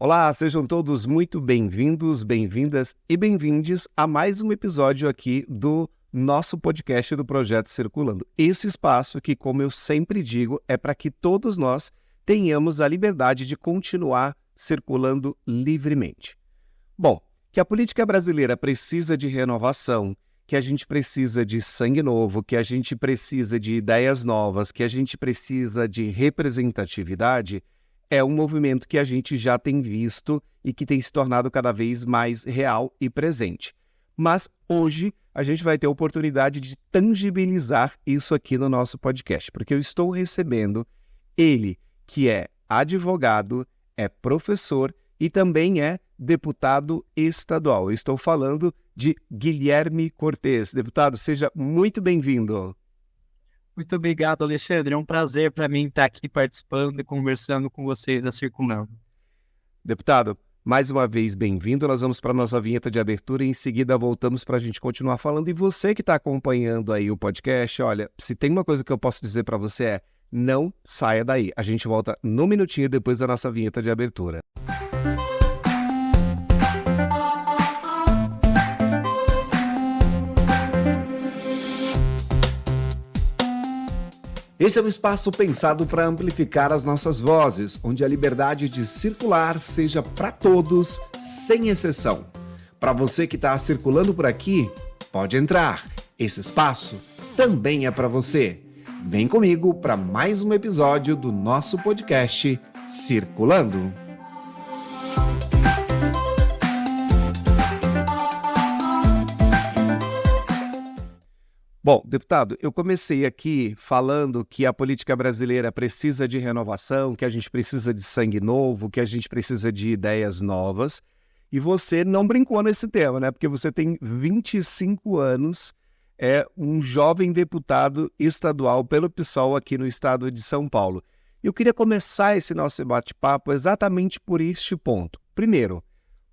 Olá, sejam todos muito bem-vindos, bem-vindas e bem-vindes a mais um episódio aqui do nosso podcast do Projeto Circulando. Esse espaço que, como eu sempre digo, é para que todos nós tenhamos a liberdade de continuar circulando livremente. Bom, que a política brasileira precisa de renovação, que a gente precisa de sangue novo, que a gente precisa de ideias novas, que a gente precisa de representatividade, é um movimento que a gente já tem visto e que tem se tornado cada vez mais real e presente. Mas hoje a gente vai ter a oportunidade de tangibilizar isso aqui no nosso podcast, porque eu estou recebendo ele, que é advogado, é professor e também é deputado estadual. Eu estou falando de Guilherme Cortes. Deputado, seja muito bem-vindo. Muito obrigado, Alexandre. É um prazer para mim estar aqui participando e conversando com vocês da Circulando. Deputado, mais uma vez bem-vindo. Nós vamos para a nossa vinheta de abertura e em seguida voltamos para a gente continuar falando. E você que está acompanhando aí o podcast, olha, se tem uma coisa que eu posso dizer para você é não saia daí. A gente volta no minutinho depois da nossa vinheta de abertura. Esse é um espaço pensado para amplificar as nossas vozes, onde a liberdade de circular seja para todos, sem exceção. Para você que está circulando por aqui, pode entrar. Esse espaço também é para você. Vem comigo para mais um episódio do nosso podcast Circulando. Bom, deputado, eu comecei aqui falando que a política brasileira precisa de renovação, que a gente precisa de sangue novo, que a gente precisa de ideias novas. E você não brincou nesse tema, né? Porque você tem 25 anos, é um jovem deputado estadual pelo PSOL aqui no estado de São Paulo. Eu queria começar esse nosso bate-papo exatamente por este ponto. Primeiro,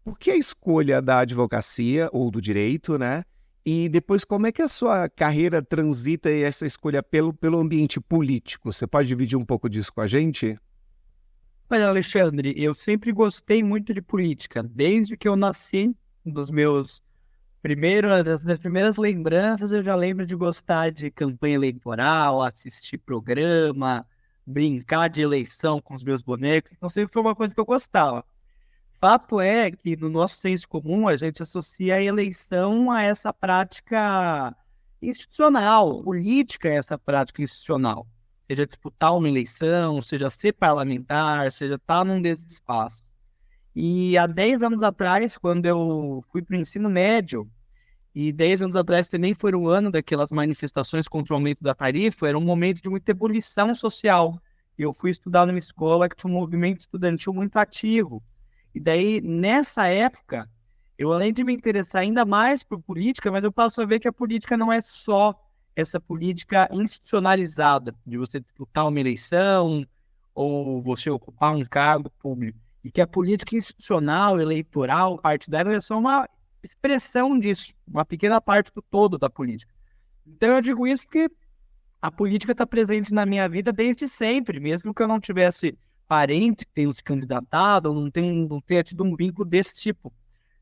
por que a escolha da advocacia ou do direito, né? E depois, como é que a sua carreira transita e essa escolha pelo ambiente político? Você pode dividir um pouco disso com a gente? Olha, Alexandre, eu sempre gostei muito de política. Desde que eu nasci, das minhas primeiras lembranças, eu já lembro de gostar de campanha eleitoral, assistir programa, brincar de eleição com os meus bonecos. Então sempre foi uma coisa que eu gostava. Fato é que no nosso senso comum a gente associa a eleição a essa prática institucional, política é essa prática institucional. Seja disputar uma eleição, seja ser parlamentar, seja estar num desses espaços. E há 10 anos atrás, quando eu fui para o ensino médio, e 10 anos atrás também foi o ano daquelas manifestações contra o aumento da tarifa, era um momento de muita ebulição social. Eu fui estudar numa escola que tinha um movimento estudantil muito ativo. E daí, nessa época, eu além de me interessar ainda mais por política, mas eu passo a ver que a política não é só essa política institucionalizada, de você disputar uma eleição ou você ocupar um cargo público. E que a política institucional, eleitoral, partidária, é só uma expressão disso, uma pequena parte do todo da política. Então eu digo isso porque a política está presente na minha vida desde sempre, mesmo que eu não tivesse parente que tenha se candidatado, ou não tenha tido um vínculo desse tipo,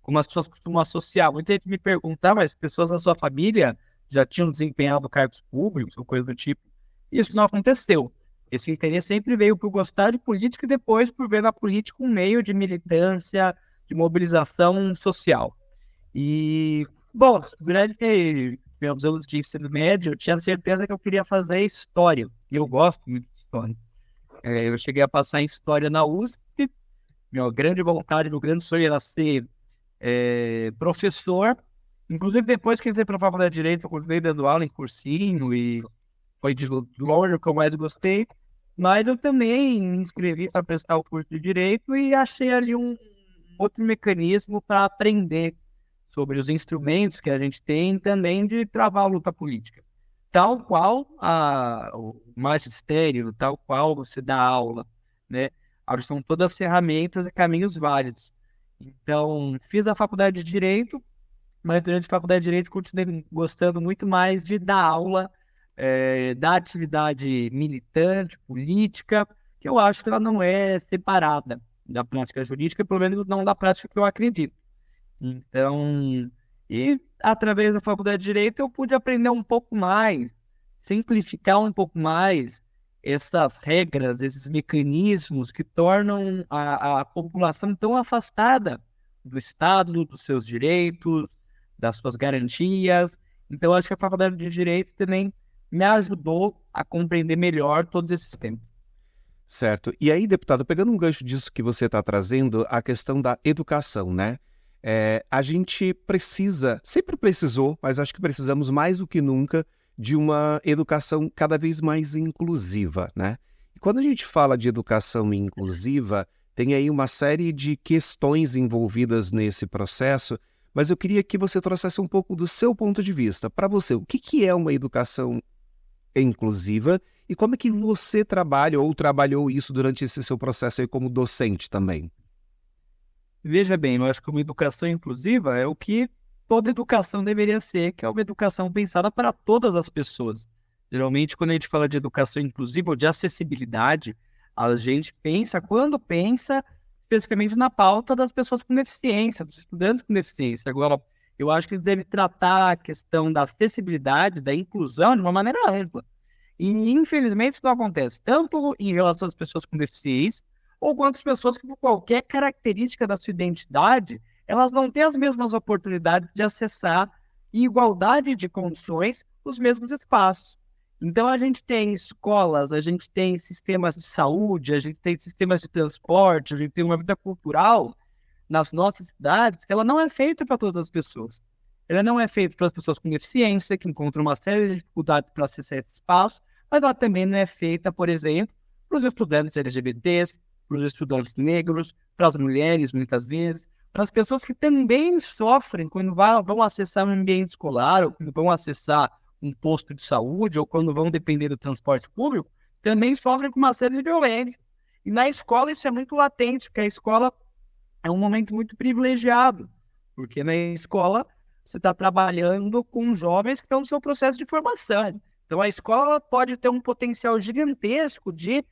como as pessoas costumam associar. Muita gente me pergunta, mas pessoas na sua família já tinham desempenhado cargos públicos ou coisa do tipo. Isso não aconteceu. Esse interesse sempre veio por gostar de política e depois por ver na política um meio de militância, de mobilização social. E, bom, durante meus anos de ensino médio, eu tinha certeza que eu queria fazer história. E eu gosto muito de história. Eu cheguei a passar em História na USP, minha grande vontade, meu grande sonho era ser professor. Inclusive, depois que entrei para a Faculdade de Direito, eu continuei dando aula em cursinho e foi de longe o que eu mais gostei. Mas eu também me inscrevi para prestar o curso de Direito e achei ali um outro mecanismo para aprender sobre os instrumentos que a gente tem também de travar a luta política. Tal qual o magistério, tal qual você dá aula, né? São todas ferramentas e caminhos válidos. Então, fiz a faculdade de Direito, mas durante a faculdade de Direito continuei gostando muito mais de dar aula, da atividade militante, política, que eu acho que ela não é separada. da prática jurídica, pelo menos não da prática que eu acredito. Então, e através da faculdade de Direito eu pude aprender um pouco mais, simplificar um pouco mais essas regras, esses mecanismos que tornam a população tão afastada do Estado, dos seus direitos, das suas garantias. Então, acho que a faculdade de Direito também me ajudou a compreender melhor todos esses temas. Certo. E aí, deputado, pegando um gancho disso que você está trazendo, a questão da educação, né? A gente precisa, sempre precisou, mas acho que precisamos mais do que nunca de uma educação cada vez mais inclusiva, né? E quando a gente fala de educação inclusiva, tem aí uma série de questões envolvidas nesse processo, mas eu queria que você trouxesse um pouco do seu ponto de vista. Para você, o que é uma educação inclusiva e como é que você trabalha ou trabalhou isso durante esse seu processo aí como docente também? Veja bem, eu acho que uma educação inclusiva é o que toda educação deveria ser, que é uma educação pensada para todas as pessoas. Geralmente, quando a gente fala de educação inclusiva ou de acessibilidade, a gente pensa, quando pensa, especificamente na pauta das pessoas com deficiência, dos estudantes com deficiência. Agora, eu acho que ele deve tratar a questão da acessibilidade, da inclusão, de uma maneira ampla. E, infelizmente, isso não acontece tanto em relação às pessoas com deficiência, ou quanto as pessoas que, por qualquer característica da sua identidade, elas não têm as mesmas oportunidades de acessar, em igualdade de condições, os mesmos espaços. Então, a gente tem escolas, a gente tem sistemas de saúde, a gente tem sistemas de transporte, a gente tem uma vida cultural nas nossas cidades que ela não é feita para todas as pessoas. Ela não é feita para as pessoas com deficiência, que encontram uma série de dificuldades para acessar esse espaço, mas ela também não é feita, por exemplo, para os estudantes LGBTs, para os estudantes negros, para as mulheres, muitas vezes, para as pessoas que também sofrem quando vão acessar um ambiente escolar, ou quando vão acessar um posto de saúde, ou quando vão depender do transporte público, também sofrem com uma série de violências. E na escola isso é muito latente, porque a escola é um momento muito privilegiado, porque na escola você está trabalhando com jovens que estão no seu processo de formação. Então a escola pode ter um potencial gigantesco de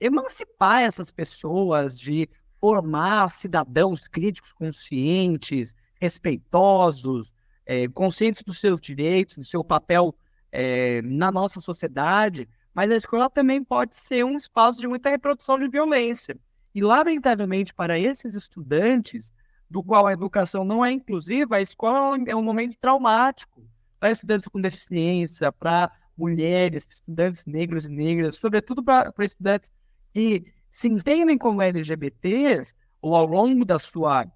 emancipar essas pessoas, de formar cidadãos críticos conscientes, respeitosos, conscientes dos seus direitos, do seu papel na nossa sociedade, mas a escola também pode ser um espaço de muita reprodução de violência. E, lamentavelmente, para esses estudantes, do qual a educação não é inclusiva, a escola é um momento traumático para estudantes com deficiência, para mulheres, estudantes negros e negras, sobretudo para estudantes que se entendem como LGBTs, ou ao longo da sua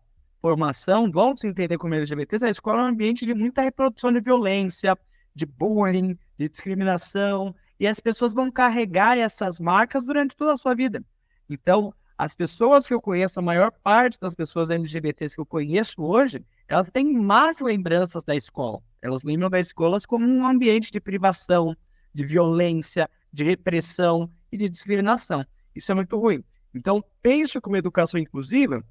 formação vão se entender como LGBTs. A escola é um ambiente de muita reprodução de violência, de bullying, de discriminação, e as pessoas vão carregar essas marcas durante toda a sua vida. Então, as pessoas que eu conheço, a maior parte das pessoas LGBTs que eu conheço hoje, elas têm más lembranças da escola. Elas lembram da escola como um ambiente de privação, de violência, de repressão e de discriminação. Isso é muito ruim. Então, penso que uma educação inclusiva,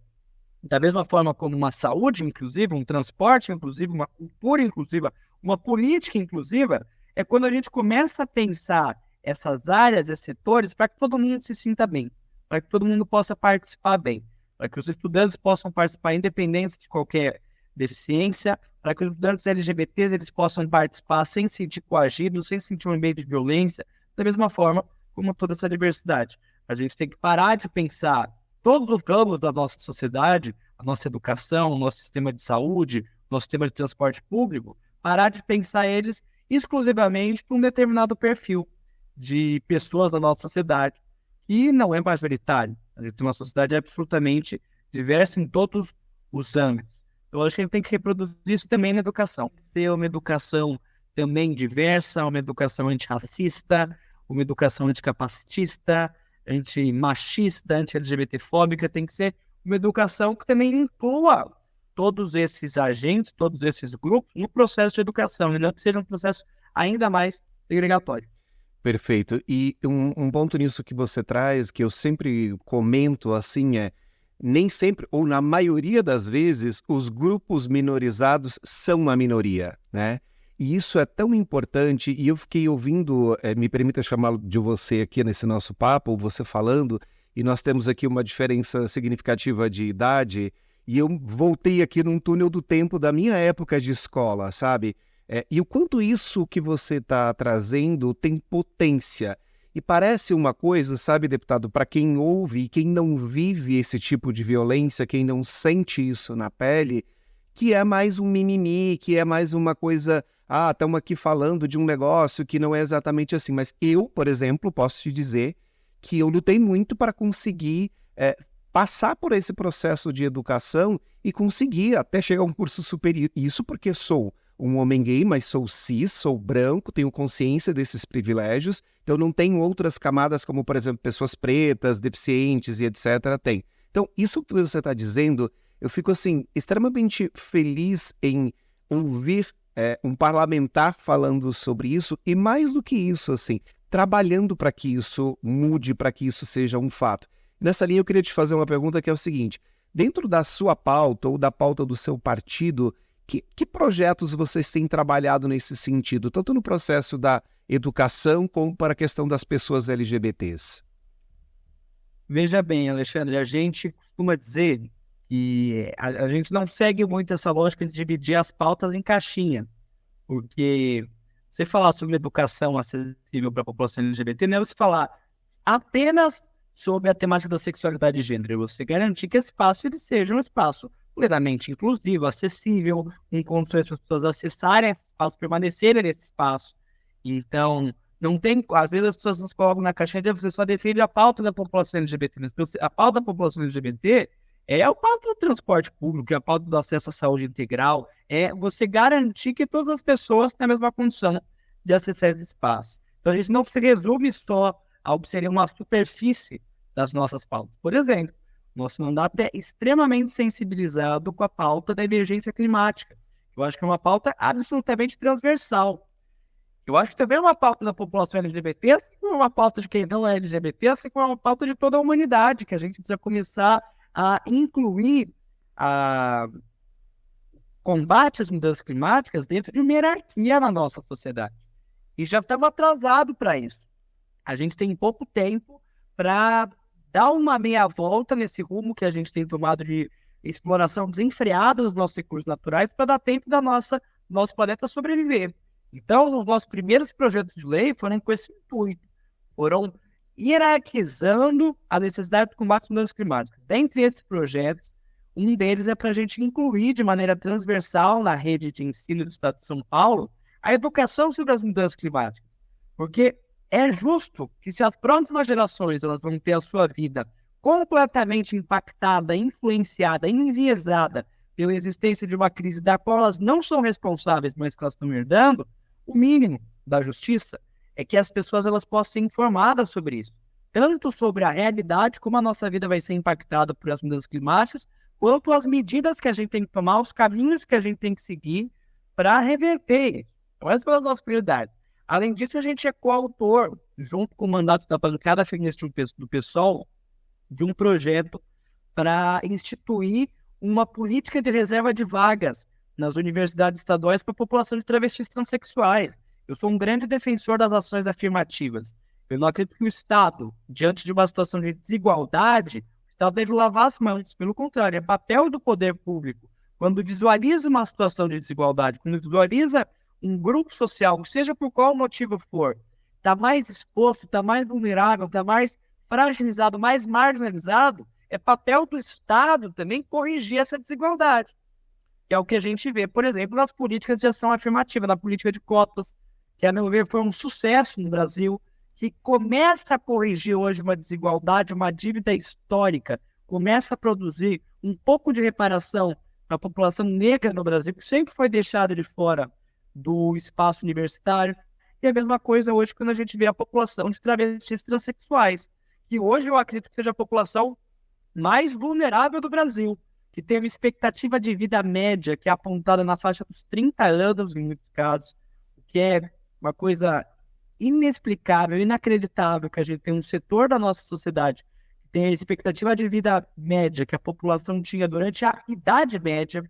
da mesma forma como uma saúde inclusiva, um transporte inclusivo, uma cultura inclusiva, uma política inclusiva, é quando a gente começa a pensar essas áreas, esses setores, para que todo mundo se sinta bem, para que todo mundo possa participar bem, para que os estudantes possam participar independente de qualquer deficiência, para que os estudantes LGBTs eles possam participar sem se sentir coagidos, sem sentir um ambiente de violência, da mesma forma como toda essa diversidade. A gente tem que parar de pensar todos os ramos da nossa sociedade, a nossa educação, o nosso sistema de saúde, o nosso sistema de transporte público, parar de pensar eles exclusivamente para um determinado perfil de pessoas da nossa sociedade, que não é majoritário. A gente tem uma sociedade absolutamente diversa em todos os âmbitos. Eu acho que a gente tem que reproduzir isso também na educação. Ter uma educação também diversa, uma educação antirracista, uma educação anticapacitista, anti-machista, anti-LGBTfóbica, tem que ser uma educação que também inclua todos esses agentes, todos esses grupos no processo de educação, e não que seja um processo ainda mais segregatório. Perfeito. E um ponto nisso que você traz, que eu sempre comento assim, nem sempre, ou na maioria das vezes, os grupos minorizados são a minoria, né? E isso é tão importante, e eu fiquei ouvindo, me permita chamá-lo de você aqui nesse nosso papo, você falando, e nós temos aqui uma diferença significativa de idade, e eu voltei aqui num túnel do tempo da minha época de escola, sabe? E o quanto isso que você está trazendo tem potência. E parece uma coisa, sabe, deputado, para quem ouve e quem não vive esse tipo de violência, quem não sente isso na pele, que é mais um mimimi, que é mais uma coisa, estamos aqui falando de um negócio que não é exatamente assim. Mas eu, por exemplo, posso te dizer que eu lutei muito para conseguir passar por esse processo de educação e conseguir até chegar a um curso superior. Isso porque sou um homem gay, mas sou cis, sou branco, tenho consciência desses privilégios, então não tenho outras camadas como, por exemplo, pessoas pretas, deficientes e etc. Tem. Então, isso que você está dizendo, eu fico, assim, extremamente feliz em ouvir um parlamentar falando sobre isso e, mais do que isso, assim, trabalhando para que isso mude, para que isso seja um fato. Nessa linha, eu queria te fazer uma pergunta que é o seguinte: dentro da sua pauta ou da pauta do seu partido, que projetos vocês têm trabalhado nesse sentido, tanto no processo da educação como para a questão das pessoas LGBTs? Veja bem, Alexandre, a gente costuma dizer que a gente não segue muito essa lógica de dividir as pautas em caixinhas, porque você falar sobre educação acessível para a população LGBT não é você falar apenas sobre a temática da sexualidade de gênero, você garantir que esse espaço ele seja um espaço plenamente inclusivo, acessível, com condições para as pessoas acessarem esse espaço, permanecerem nesse espaço. Então, não tem, às vezes as pessoas nos colocam na caixinha de você só defende a pauta da população LGBT. A pauta da população LGBT é a pauta do transporte público, é a pauta do acesso à saúde integral, é você garantir que todas as pessoas têm a mesma condição de acessar esse espaço. Então, a gente não se resume só ao que seria uma superfície das nossas pautas. Por exemplo, nosso mandato é extremamente sensibilizado com a pauta da emergência climática. Eu acho que é uma pauta absolutamente transversal. Eu acho que também é uma pauta da população LGBT, assim como é uma pauta de quem não é LGBT, assim como é uma pauta de toda a humanidade, que a gente precisa começar a incluir a combate às mudanças climáticas dentro de uma hierarquia na nossa sociedade. E já estamos atrasados para isso. A gente tem pouco tempo para dar uma meia volta nesse rumo que a gente tem tomado de exploração desenfreada dos nossos recursos naturais para dar tempo da nosso planeta sobreviver. Então, os nossos primeiros projetos de lei foram com esse intuito, foram hierarquizando a necessidade de combate às mudanças climáticas. Dentre esses projetos, um deles é para a gente incluir de maneira transversal na rede de ensino do Estado de São Paulo a educação sobre as mudanças climáticas. Porque é justo que se as próximas gerações elas vão ter a sua vida completamente impactada, influenciada, enviesada pela existência de uma crise da qual elas não são responsáveis, mas que elas estão herdando, o mínimo da justiça é que as pessoas elas possam ser informadas sobre isso. Tanto sobre a realidade, como a nossa vida vai ser impactada por as mudanças climáticas, quanto as medidas que a gente tem que tomar, os caminhos que a gente tem que seguir para reverter isso. Então, essas são as nossas prioridades. Além disso, a gente é coautor, junto com o mandato da bancada feminista do PSOL, de um projeto para instituir uma política de reserva de vagas nas universidades estaduais para a população de travestis transexuais. Eu sou um grande defensor das ações afirmativas. Eu não acredito que o Estado, diante de uma situação de desigualdade, o Estado deve lavar as mãos. Pelo contrário, é papel do poder público, quando visualiza uma situação de desigualdade, quando visualiza um grupo social, seja por qual motivo for, está mais exposto, está mais vulnerável, está mais fragilizado, mais marginalizado, é papel do Estado também corrigir essa desigualdade. Que é o que a gente vê, por exemplo, nas políticas de ação afirmativa, na política de cotas, que, a meu ver, foi um sucesso no Brasil, que começa a corrigir hoje uma desigualdade, uma dívida histórica, começa a produzir um pouco de reparação para a população negra no Brasil, que sempre foi deixada de fora do espaço universitário. E a mesma coisa hoje quando a gente vê a população de travestis transexuais, que hoje eu acredito que seja a população mais vulnerável do Brasil, que tem uma expectativa de vida média que é apontada na faixa dos 30 anos, em muitos casos, o que é uma coisa inexplicável, inacreditável, que a gente tem um setor da nossa sociedade que tem a expectativa de vida média que a população tinha durante a Idade Média,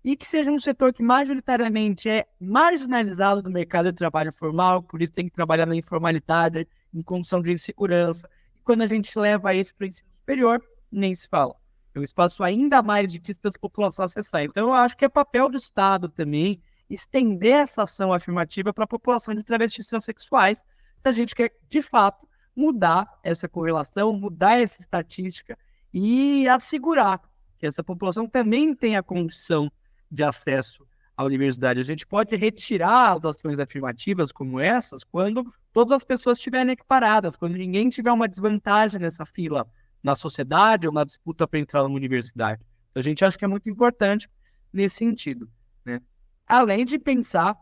e que seja um setor que majoritariamente é marginalizado do mercado de trabalho formal, por isso tem que trabalhar na informalidade, em condição de insegurança. quando a gente leva isso para o ensino superior, nem se fala. É um espaço ainda mais difícil para a população acessar. Então, eu acho que é papel do Estado também estender essa ação afirmativa para a população de travestis transexuais, se a gente quer, de fato, mudar essa correlação, mudar essa estatística e assegurar que essa população também tenha condição de acesso à universidade. A gente pode retirar as ações afirmativas como essas quando todas as pessoas estiverem equiparadas, quando ninguém tiver uma desvantagem nessa fila na sociedade ou na disputa para entrar numa universidade. Então, a gente acha que é muito importante nesse sentido, né? Além de pensar,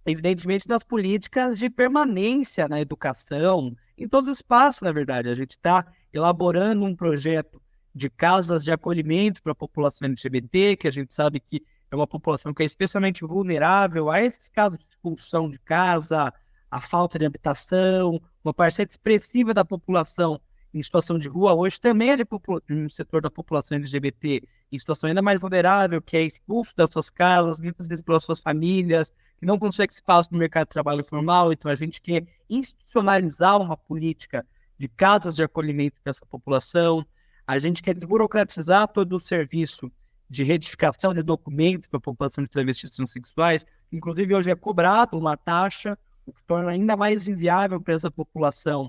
evidentemente, nas políticas de permanência na educação, em todos os espaços, na verdade. A gente está elaborando um projeto de casas de acolhimento para a população LGBT, que a gente sabe que é uma população que é especialmente vulnerável a esses casos de expulsão de casa, a falta de habitação. Uma parcela expressiva da população em situação de rua hoje também é de um setor da população LGBT em situação ainda mais vulnerável, que é expulso das suas casas, muitas vezes pelas suas famílias, que não consegue espaço no mercado de trabalho formal. Então, a gente quer institucionalizar uma política de casas de acolhimento para essa população. A gente quer desburocratizar todo o serviço de retificação de documentos para a população de travestis transexuais. Inclusive, hoje é cobrado uma taxa, o que torna ainda mais inviável para essa população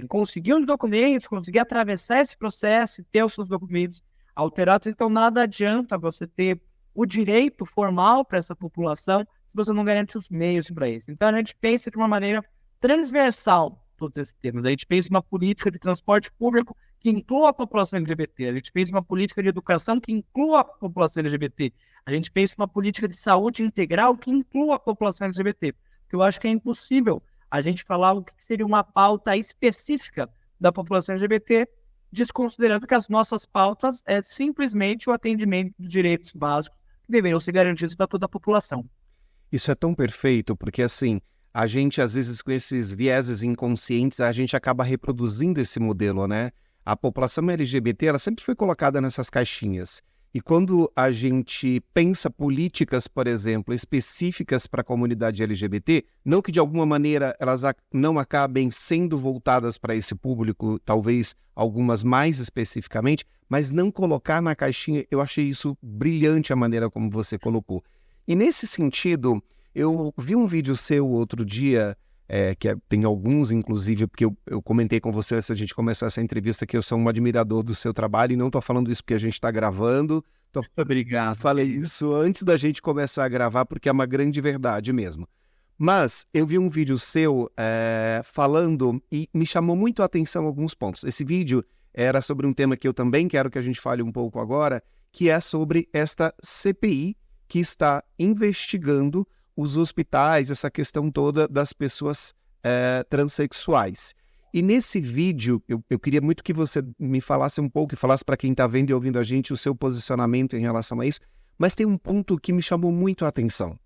conseguir os documentos, conseguir atravessar esse processo e ter os seus documentos alterados. Então, nada adianta você ter o direito formal para essa população se você não garante os meios para isso. Então, a gente pensa de uma maneira transversal todos esses temas. A gente pensa em uma política de transporte público que inclua a população LGBT. A gente pensa em uma política de educação que inclua a população LGBT. A gente pensa em uma política de saúde integral que inclua a população LGBT. Porque eu acho que é impossível a gente falar o que seria uma pauta específica da população LGBT, desconsiderando que as nossas pautas é simplesmente o atendimento dos direitos básicos que deveriam ser garantidos para toda a população. Isso é tão perfeito, porque assim, a gente às vezes com esses vieses inconscientes, a gente acaba reproduzindo esse modelo, né? A população LGBT, ela sempre foi colocada nessas caixinhas. E quando a gente pensa políticas, por exemplo, específicas para a comunidade LGBT, não que de alguma maneira elas não acabem sendo voltadas para esse público, talvez algumas mais especificamente, mas não colocar na caixinha, eu achei isso brilhante a maneira como você colocou. E nesse sentido, eu vi um vídeo seu outro dia, tem alguns, inclusive, porque eu comentei com você antes da gente começar essa entrevista que eu sou um admirador do seu trabalho e não estou falando isso porque a gente está gravando. Obrigado. Falei isso antes da gente começar a gravar porque é uma grande verdade mesmo. Mas eu vi um vídeo seu falando e me chamou muito a atenção alguns pontos. Esse vídeo era sobre um tema que eu também quero que a gente fale um pouco agora, que é sobre esta CPI que está investigando os hospitais, essa questão toda das pessoas transexuais. E nesse vídeo, eu queria muito que você me falasse um pouco, e falasse para quem está vendo e ouvindo a gente o seu posicionamento em relação a isso, mas tem um ponto que me chamou muito a atenção.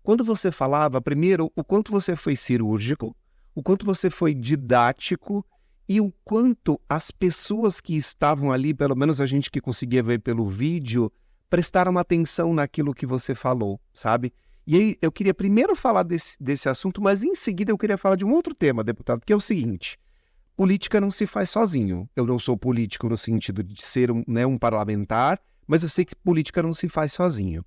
Quando você falava, primeiro, o quanto você foi cirúrgico, o quanto você foi didático e o quanto as pessoas que estavam ali, pelo menos a gente que conseguia ver pelo vídeo, prestaram atenção naquilo que você falou, sabe? E aí eu queria primeiro falar desse assunto, mas em seguida eu queria falar de um outro tema, deputado, que é o seguinte: política não se faz sozinho. Eu não sou político no sentido de ser um parlamentar, mas eu sei que política não se faz sozinho.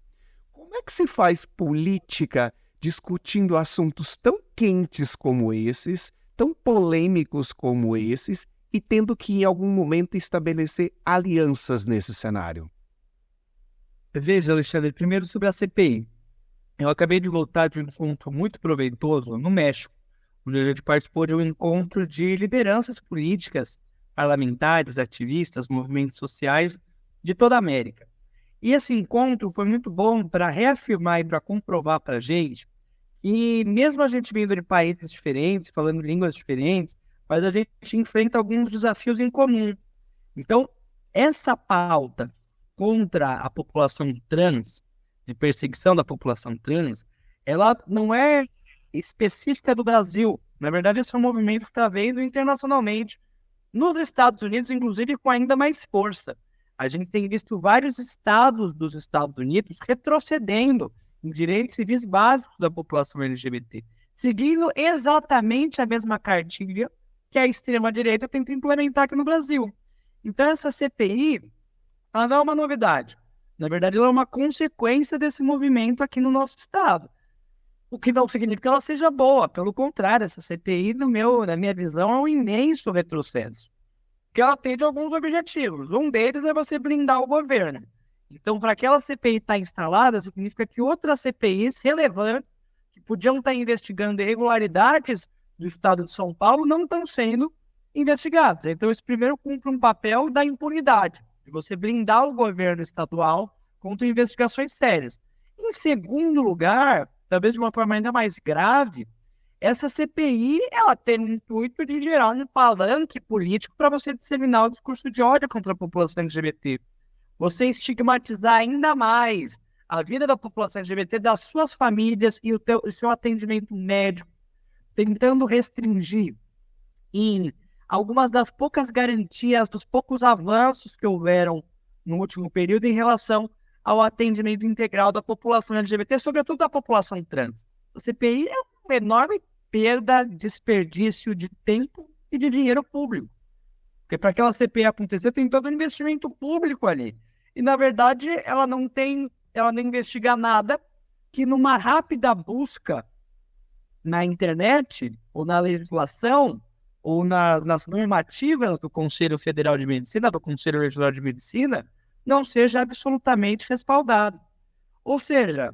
Como é que se faz política discutindo assuntos tão quentes como esses, tão polêmicos como esses, e tendo que em algum momento estabelecer alianças nesse cenário? Veja, Alexandre, primeiro sobre a CPI. Eu acabei de voltar de um encontro muito proveitoso no México, onde a gente participou de um encontro de lideranças políticas, parlamentares, ativistas, movimentos sociais de toda a América. E esse encontro foi muito bom para reafirmar e para comprovar para a gente que, mesmo a gente vindo de países diferentes, falando línguas diferentes, mas a gente enfrenta alguns desafios em comum. Então, essa pauta contra a população trans, de perseguição da população trans, ela não é específica do Brasil. Na verdade, esse é um movimento que está vendo internacionalmente. Nos Estados Unidos, inclusive, com ainda mais força. A gente tem visto vários estados dos Estados Unidos retrocedendo em direitos civis básicos da população LGBT, seguindo exatamente a mesma cartilha que a extrema-direita tenta implementar aqui no Brasil. Então, essa CPI, ela não é uma novidade. Na verdade, ela é uma consequência desse movimento aqui no nosso estado. O que não significa que ela seja boa. Pelo contrário, essa CPI, na minha visão, é um imenso retrocesso. Porque ela tem alguns objetivos. Um deles é você blindar o governo. Então, para aquela CPI estar instalada, significa que outras CPIs relevantes, que podiam estar investigando irregularidades do estado de São Paulo, não estão sendo investigadas. Então, isso primeiro cumpre um papel da impunidade, de você blindar o governo estadual contra investigações sérias. Em segundo lugar, talvez de uma forma ainda mais grave, essa CPI ela tem o intuito de gerar um palanque político para você disseminar o discurso de ódio contra a população LGBT. Você estigmatizar ainda mais a vida da população LGBT, das suas famílias e o seu atendimento médico, tentando restringir em algumas das poucas garantias, dos poucos avanços que houveram no último período em relação ao atendimento integral da população LGBT, sobretudo da população trans. A CPI é uma enorme perda, desperdício de tempo e de dinheiro público. Porque para aquela CPI acontecer, tem todo um investimento público ali. E, na verdade, ela não investiga nada que numa rápida busca na internet, ou na legislação, ou nas normativas do Conselho Federal de Medicina, do Conselho Regional de Medicina, não seja absolutamente respaldado. Ou seja,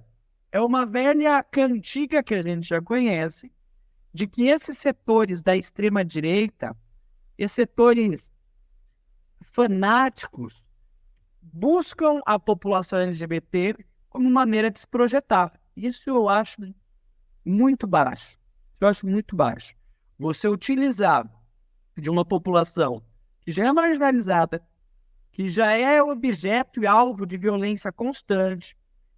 é uma velha cantiga que a gente já conhece, de que esses setores da extrema-direita, esses setores fanáticos, buscam a população LGBT como maneira de se projetar. Isso eu acho muito baixo. Você utilizar de uma população que já é marginalizada, que já é objeto e alvo de violência constante,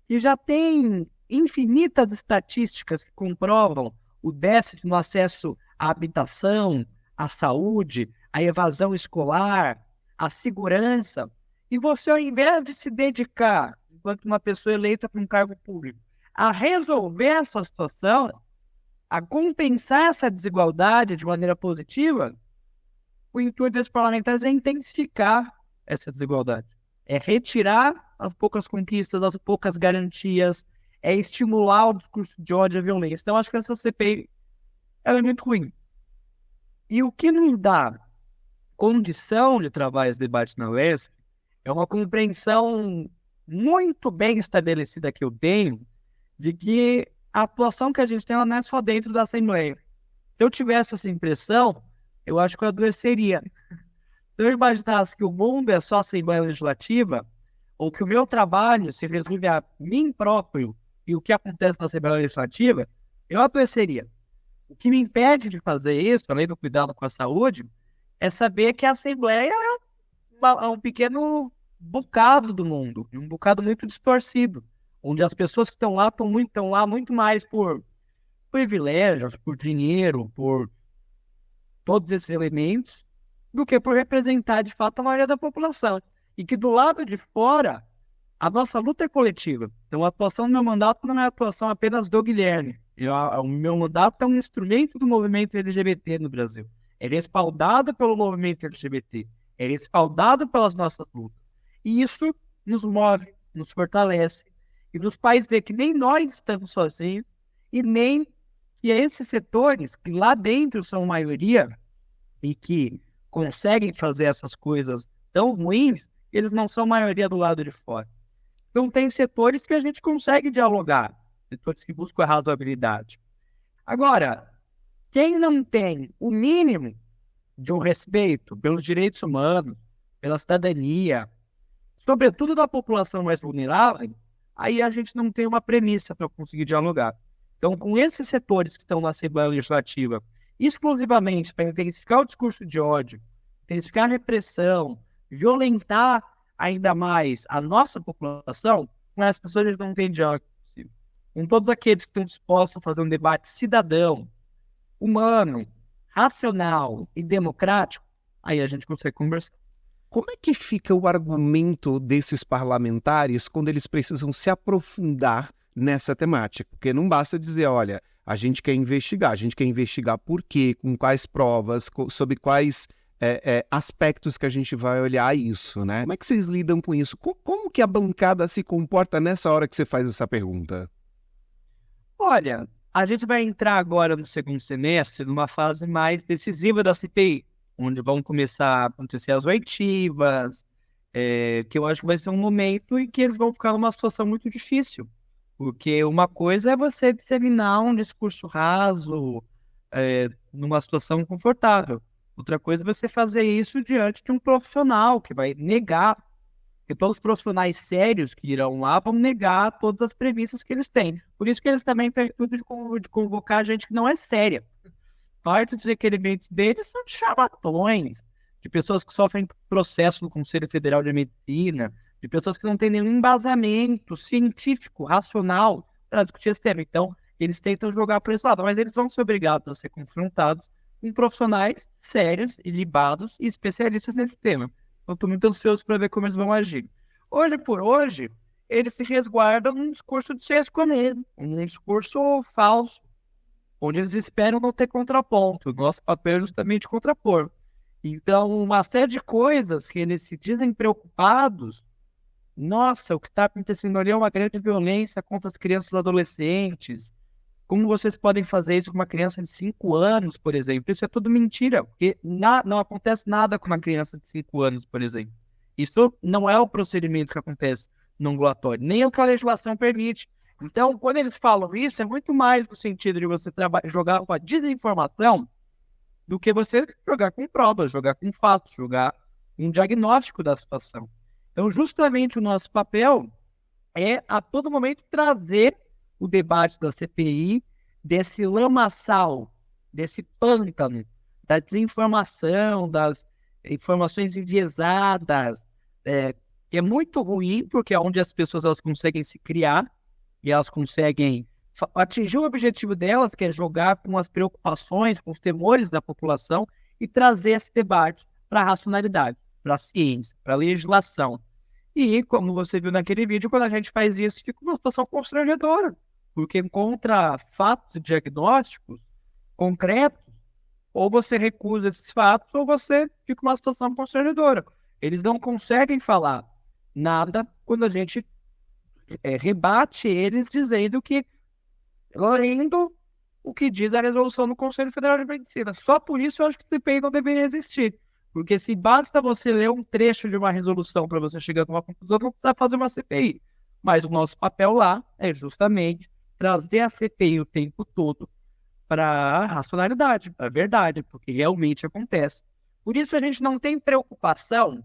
que já tem infinitas estatísticas que comprovam o déficit no acesso à habitação, à saúde, à evasão escolar, à segurança, e você, ao invés de se dedicar, enquanto uma pessoa eleita para um cargo público, a resolver essa situação, a compensar essa desigualdade de maneira positiva, o intuito desses parlamentares é intensificar essa desigualdade. É retirar as poucas conquistas, as poucas garantias, é estimular o discurso de ódio e a violência. Então, acho que essa CPI ela é muito ruim. E o que nos dá condição de travar esse debate na UESC é uma compreensão muito bem estabelecida que eu tenho de que a atuação que a gente tem ela não é só dentro da Assembleia. Se eu tivesse essa impressão, eu acho que eu adoeceria. Se eu imaginasse que o mundo é só Assembleia Legislativa, ou que o meu trabalho se resume a mim próprio e o que acontece na Assembleia Legislativa, eu adoeceria. O que me impede de fazer isso, além do cuidado com a saúde, é saber que a Assembleia é um pequeno bocado do mundo, um bocado muito distorcido, onde as pessoas que estão lá muito mais por privilégios, por dinheiro, por todos esses elementos, do que por representar, de fato, a maioria da população. E que do lado de fora, a nossa luta é coletiva. Então, a atuação do meu mandato não é a atuação apenas do Guilherme. O meu mandato é um instrumento do movimento LGBT no Brasil. É respaldado pelo movimento LGBT. É respaldado pelas nossas lutas. E isso nos move, nos fortalece e nos faz ver que nem nós estamos sozinhos e nem que esses setores, que lá dentro são maioria e que conseguem fazer essas coisas tão ruins, eles não são maioria do lado de fora. Então tem setores que a gente consegue dialogar, setores que buscam a razoabilidade. Agora, quem não tem o mínimo de um respeito pelos direitos humanos, pela cidadania, sobretudo da população mais vulnerável, aí a gente não tem uma premissa para conseguir dialogar. Então, com esses setores que estão na Assembleia Legislativa, exclusivamente para intensificar o discurso de ódio, intensificar a repressão, violentar ainda mais a nossa população, com essas pessoas a gente não tem diálogo possível. Com todos aqueles que estão dispostos a fazer um debate cidadão, humano, racional e democrático, aí a gente consegue conversar. Como é que fica o argumento desses parlamentares quando eles precisam se aprofundar nessa temática? Porque não basta dizer, olha, a gente quer investigar por quê, com quais provas, sobre quais aspectos que a gente vai olhar isso, né? Como é que vocês lidam com isso? Como que a bancada se comporta nessa hora que você faz essa pergunta? Olha, a gente vai entrar agora no segundo semestre numa fase mais decisiva da CPI, onde vão começar a acontecer as oitivas, que eu acho que vai ser um momento em que eles vão ficar numa situação muito difícil, porque uma coisa é você disseminar um discurso raso, numa situação confortável. Outra coisa é você fazer isso diante de um profissional que vai negar, porque todos os profissionais sérios que irão lá vão negar todas as premissas que eles têm. Por isso que eles também têm tudo de convocar gente que não é séria. Parte dos requerimentos deles são de charlatões, de pessoas que sofrem processo no Conselho Federal de Medicina, de pessoas que não têm nenhum embasamento científico, racional, para discutir esse tema. Então, eles tentam jogar por esse lado, mas eles vão ser obrigados a ser confrontados com profissionais sérios, libados e especialistas nesse tema. Eu estou muito ansioso para ver como eles vão agir. Hoje por hoje, eles se resguardam num discurso de senso comum, um discurso falso, onde eles esperam não ter contraponto. Nosso papel é justamente contrapor. Então, uma série de coisas que eles se dizem preocupados, nossa, o que está acontecendo ali é uma grande violência contra as crianças e adolescentes. Como vocês podem fazer isso com uma criança de 5 anos, por exemplo? Isso é tudo mentira, porque não acontece nada com uma criança de 5 anos, por exemplo. Isso não é o procedimento que acontece no ambulatório, nem o que a legislação permite. Então, quando eles falam isso, é muito mais no sentido de você jogar com a desinformação do que você jogar com provas, jogar com fatos, jogar um diagnóstico da situação. Então, justamente o nosso papel é, a todo momento, trazer o debate da CPI desse lamaçal, desse pântano, da desinformação, das informações enviesadas, que é muito ruim, porque é onde as pessoas elas conseguem se criar e elas conseguem atingir o objetivo delas, que é jogar com as preocupações, com os temores da população e trazer esse debate para a racionalidade, para a ciência, para a legislação. E, como você viu naquele vídeo, quando a gente faz isso, fica uma situação constrangedora, porque contra fatos e diagnósticos concretos, ou você recusa esses fatos, ou você fica uma situação constrangedora. Eles não conseguem falar nada quando a gente rebate eles dizendo que, lendo o que diz a resolução do Conselho Federal de Medicina. Só por isso eu acho que o CPI não deveria existir. Porque se basta você ler um trecho de uma resolução para você chegar a uma conclusão, não precisa fazer uma CPI. Mas o nosso papel lá é justamente trazer a CPI o tempo todo para a racionalidade, para a verdade, porque realmente acontece. Por isso a gente não tem preocupação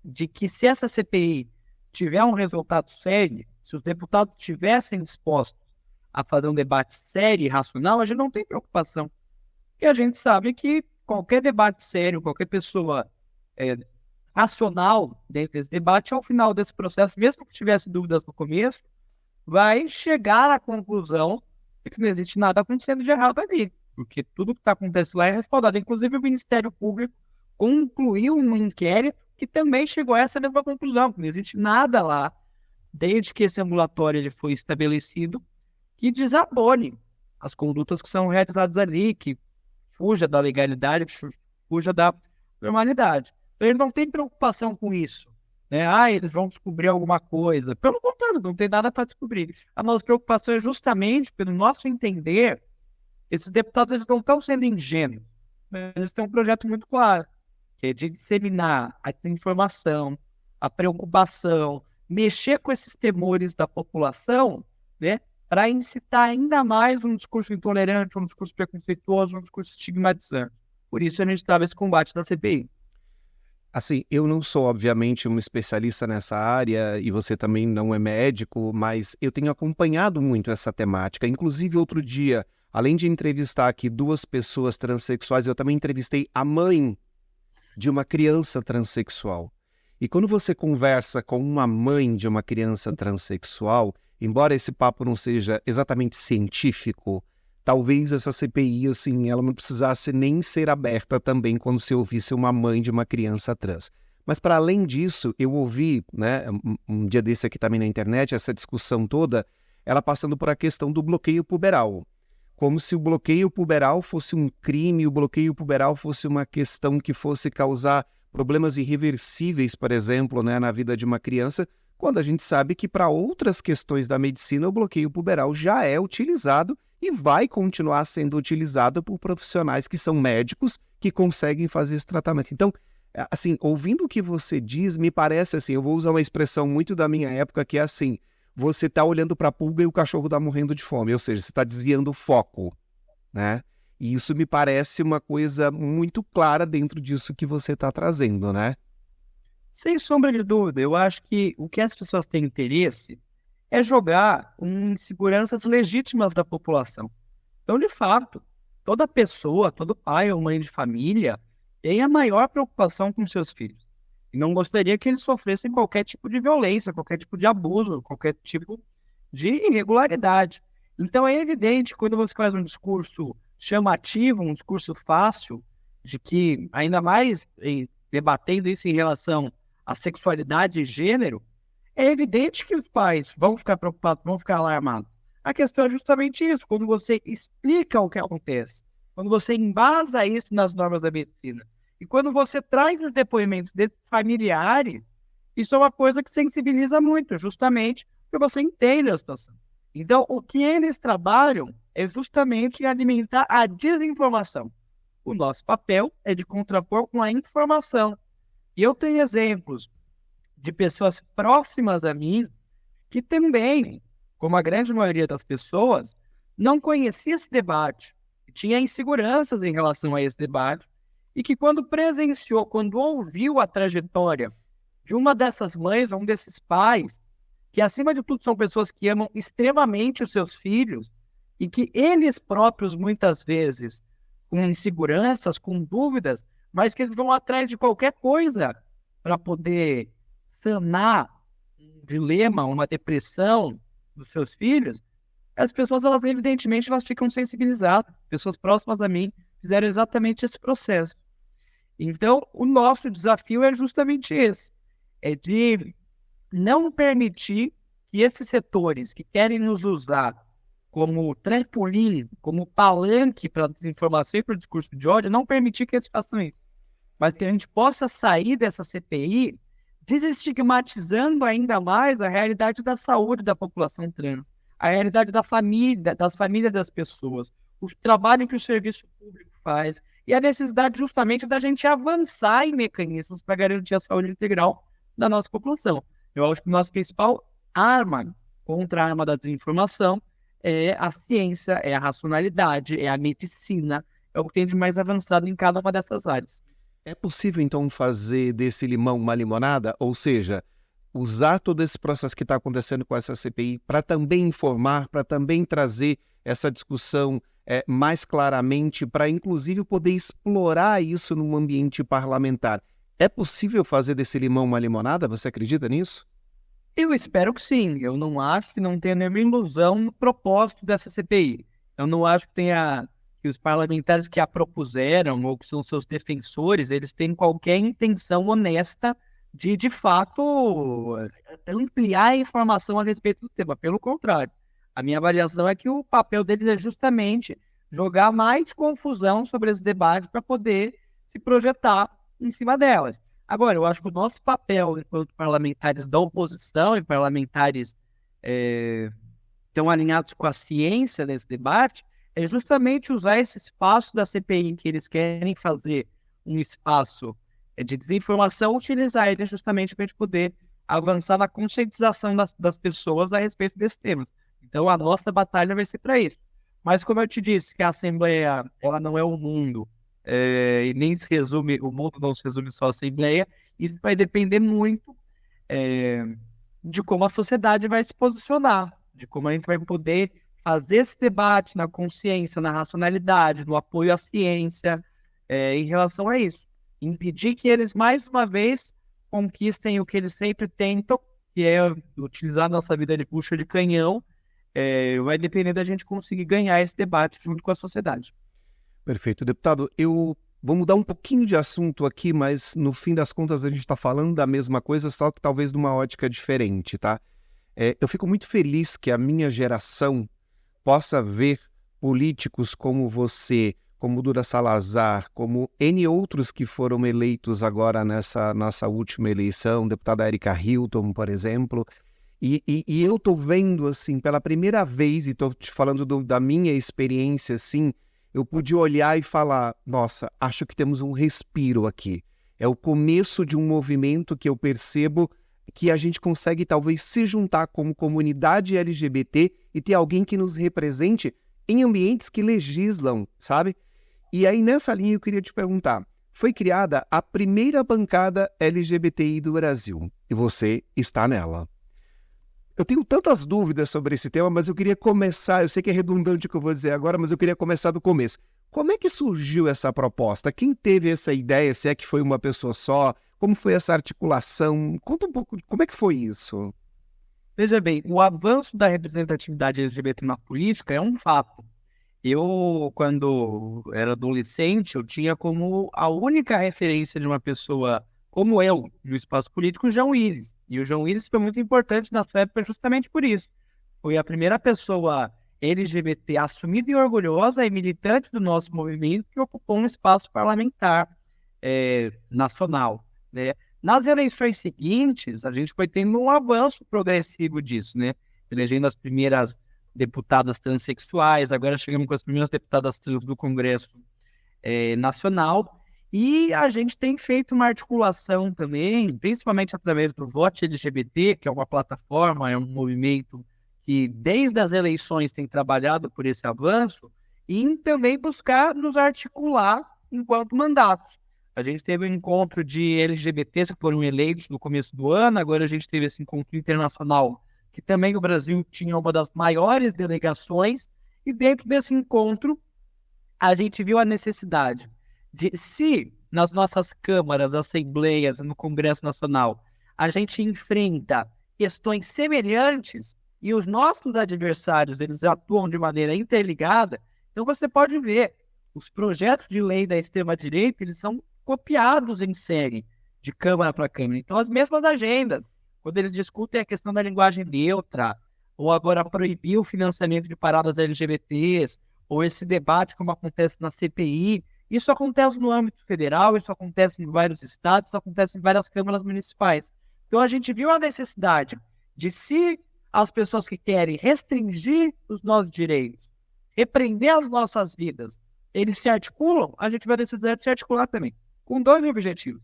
de que se essa CPI tiver um resultado sério, se os deputados estivessem dispostos a fazer um debate sério e racional, a gente não tem preocupação. Porque a gente sabe que qualquer debate sério, qualquer pessoa racional dentro desse debate, ao final desse processo, mesmo que tivesse dúvidas no começo, vai chegar à conclusão de que não existe nada acontecendo de errado ali. Porque tudo que está acontecendo lá é respaldado. Inclusive, o Ministério Público concluiu um inquérito que também chegou a essa mesma conclusão, que não existe nada lá, desde que esse ambulatório ele foi estabelecido, que desabone as condutas que são realizadas ali, que fuja da legalidade, fuja da normalidade. Então, ele não tem preocupação com isso. Né? Eles vão descobrir alguma coisa. Pelo contrário, não tem nada para descobrir. A nossa preocupação é justamente, pelo nosso entender, esses deputados eles não estão sendo ingênuos. Eles têm um projeto muito claro, que é de disseminar a desinformação, a preocupação, mexer com esses temores da população, né, para incitar ainda mais um discurso intolerante, um discurso preconceituoso, um discurso estigmatizante. Por isso a gente trava esse combate na CPI. Assim, eu não sou, obviamente, um especialista nessa área e você também não é médico, mas eu tenho acompanhado muito essa temática. Inclusive, outro dia, além de entrevistar aqui 2 pessoas transexuais, eu também entrevistei a mãe de uma criança transexual. E quando você conversa com uma mãe de uma criança transexual, embora esse papo não seja exatamente científico, talvez essa CPI, assim, ela não precisasse nem ser aberta também quando se ouvisse uma mãe de uma criança trans. Mas, para além disso, eu ouvi, né, um dia desse aqui também na internet, essa discussão toda, ela passando por a questão do bloqueio puberal. como se o bloqueio puberal fosse um crime, o bloqueio puberal fosse uma questão que fosse causar problemas irreversíveis, por exemplo, né, na vida de uma criança, quando a gente sabe que para outras questões da medicina o bloqueio puberal já é utilizado e vai continuar sendo utilizado por profissionais que são médicos que conseguem fazer esse tratamento. Então, assim, ouvindo o que você diz, me parece assim, eu vou usar uma expressão muito da minha época, que é assim, você está olhando para a pulga e o cachorro está morrendo de fome, ou seja, você está desviando o foco, né? E isso me parece uma coisa muito clara dentro disso que você está trazendo, né? Sem sombra de dúvida, eu acho que o que as pessoas têm interesse é jogar em inseguranças legítimas da população. Então, de fato, toda pessoa, todo pai ou mãe de família tem a maior preocupação com seus filhos. E não gostaria que eles sofressem qualquer tipo de violência, qualquer tipo de abuso, qualquer tipo de irregularidade. Então, é evidente, quando você faz um discurso chamativo, um discurso fácil, de que, ainda mais debatendo isso em relação à sexualidade e gênero, é evidente que os pais vão ficar preocupados, vão ficar alarmados. A questão é justamente isso, quando você explica o que acontece, quando você embasa isso nas normas da medicina, e quando você traz os depoimentos desses familiares, isso é uma coisa que sensibiliza muito, justamente porque você entende a situação. Então, o que eles trabalham é justamente alimentar a desinformação. O nosso papel é de contrapor com a informação. E eu tenho exemplos de pessoas próximas a mim que também, como a grande maioria das pessoas, não conhecia esse debate, tinha inseguranças em relação a esse debate, e que quando presenciou, quando ouviu a trajetória de uma dessas mães, um desses pais, que acima de tudo são pessoas que amam extremamente os seus filhos, e que eles próprios, muitas vezes, com inseguranças, com dúvidas, mas que eles vão atrás de qualquer coisa para poder sanar um dilema, uma depressão dos seus filhos, as pessoas, elas evidentemente, elas ficam sensibilizadas. Pessoas próximas a mim fizeram exatamente esse processo. Então, o nosso desafio é justamente esse, é de não permitir que esses setores que querem nos usar como trampolim, como palanque para a desinformação e para o discurso de ódio, não permitir que eles façam isso. Mas que a gente possa sair dessa CPI desestigmatizando ainda mais a realidade da saúde da população trans, a realidade da família, das famílias das pessoas, o trabalho que o serviço público faz e a necessidade justamente da gente avançar em mecanismos para garantir a saúde integral da nossa população. Eu acho que a nossa principal arma contra a arma da desinformação é a ciência, é a racionalidade, é a medicina, é o que tem de mais avançado em cada uma dessas áreas. É possível, então, fazer desse limão uma limonada? Ou seja, usar todo esse processo que está acontecendo com essa CPI para também informar, para também trazer essa discussão mais claramente, para inclusive poder explorar isso num ambiente parlamentar. É possível fazer desse limão uma limonada? Você acredita nisso? Eu espero que sim. Eu não acho que não tenha nenhuma ilusão no propósito dessa CPI. Eu não acho que os parlamentares que a propuseram ou que são seus defensores, eles têm qualquer intenção honesta de fato, ampliar a informação a respeito do tema. Pelo contrário, a minha avaliação é que o papel deles é justamente jogar mais confusão sobre esse debate para poder se projetar em cima delas. Agora, eu acho que o nosso papel enquanto parlamentares da oposição e parlamentares estão alinhados com a ciência nesse debate é justamente usar esse espaço da CPI que eles querem fazer um espaço de desinformação, utilizar ele justamente para a gente poder avançar na conscientização das pessoas a respeito desse tema. Então, a nossa batalha vai ser para isso. Mas, como eu te disse, que a Assembleia ela não é o mundo, e nem se resume, o mundo não se resume só à Assembleia, isso vai depender muito de como a sociedade vai se posicionar, de como a gente vai poder fazer esse debate na consciência, na racionalidade, no apoio à ciência, em relação a isso. Impedir que eles, mais uma vez, conquistem o que eles sempre tentam, que é utilizar a nossa vida de bucha de canhão, vai depender da gente conseguir ganhar esse debate junto com a sociedade. Perfeito. Deputado, eu vou mudar um pouquinho de assunto aqui, mas no fim das contas a gente está falando da mesma coisa, só que talvez de uma ótica diferente, tá? Eu fico muito feliz que a minha geração possa ver políticos como você, como Duda Salazar, como N outros que foram eleitos agora nessa nossa última eleição, deputada Erika Hilton, por exemplo, e eu tô vendo, assim, pela primeira vez, e tô te falando da minha experiência, assim, eu pude olhar e falar, nossa, acho que temos um respiro aqui. É o começo de um movimento que eu percebo que a gente consegue talvez se juntar como comunidade LGBT e ter alguém que nos represente em ambientes que legislam, sabe? E aí, nessa linha, eu queria te perguntar, foi criada a primeira bancada LGBTI do Brasil, e você está nela. Eu tenho tantas dúvidas sobre esse tema, mas eu queria começar, eu sei que é redundante o que eu vou dizer agora, mas eu queria começar do começo. Como é que surgiu essa proposta? Quem teve essa ideia? Se é que foi uma pessoa só? Como foi essa articulação? Conta um pouco, como é que foi isso? Veja bem, o avanço da representatividade LGBT na política é um fato. Eu, quando era adolescente, eu tinha como a única referência de uma pessoa como eu, no espaço político, o João Willis. E o João Willis foi muito importante na sua época justamente por isso. Foi a primeira pessoa LGBT assumida e orgulhosa e militante do nosso movimento que ocupou um espaço parlamentar nacional, né? Nas eleições seguintes, a gente foi tendo um avanço progressivo disso, né? Elegendo as primeiras deputadas transexuais, agora chegamos com as primeiras deputadas trans do Congresso Nacional, e a gente tem feito uma articulação também, principalmente através do Vote LGBT, que é uma plataforma, é um movimento que desde as eleições tem trabalhado por esse avanço, e também buscar nos articular enquanto mandatos. A gente teve um encontro de LGBTs que foram eleitos no começo do ano, agora a gente teve esse encontro internacional, que também o Brasil tinha uma das maiores delegações, e dentro desse encontro a gente viu a necessidade de, se nas nossas câmaras, assembleias, no Congresso Nacional, a gente enfrenta questões semelhantes e os nossos adversários eles atuam de maneira interligada, então você pode ver, os projetos de lei da extrema-direita eles são copiados em série, de Câmara para Câmara. Então, as mesmas agendas, quando eles discutem a questão da linguagem neutra, ou agora proibir o financiamento de paradas LGBTs, ou esse debate como acontece na CPI, isso acontece no âmbito federal, isso acontece em vários estados, isso acontece em várias câmaras municipais. Então a gente viu a necessidade de, se as pessoas que querem restringir os nossos direitos, repreender as nossas vidas, eles se articulam, a gente vai precisar de se articular também, com dois objetivos.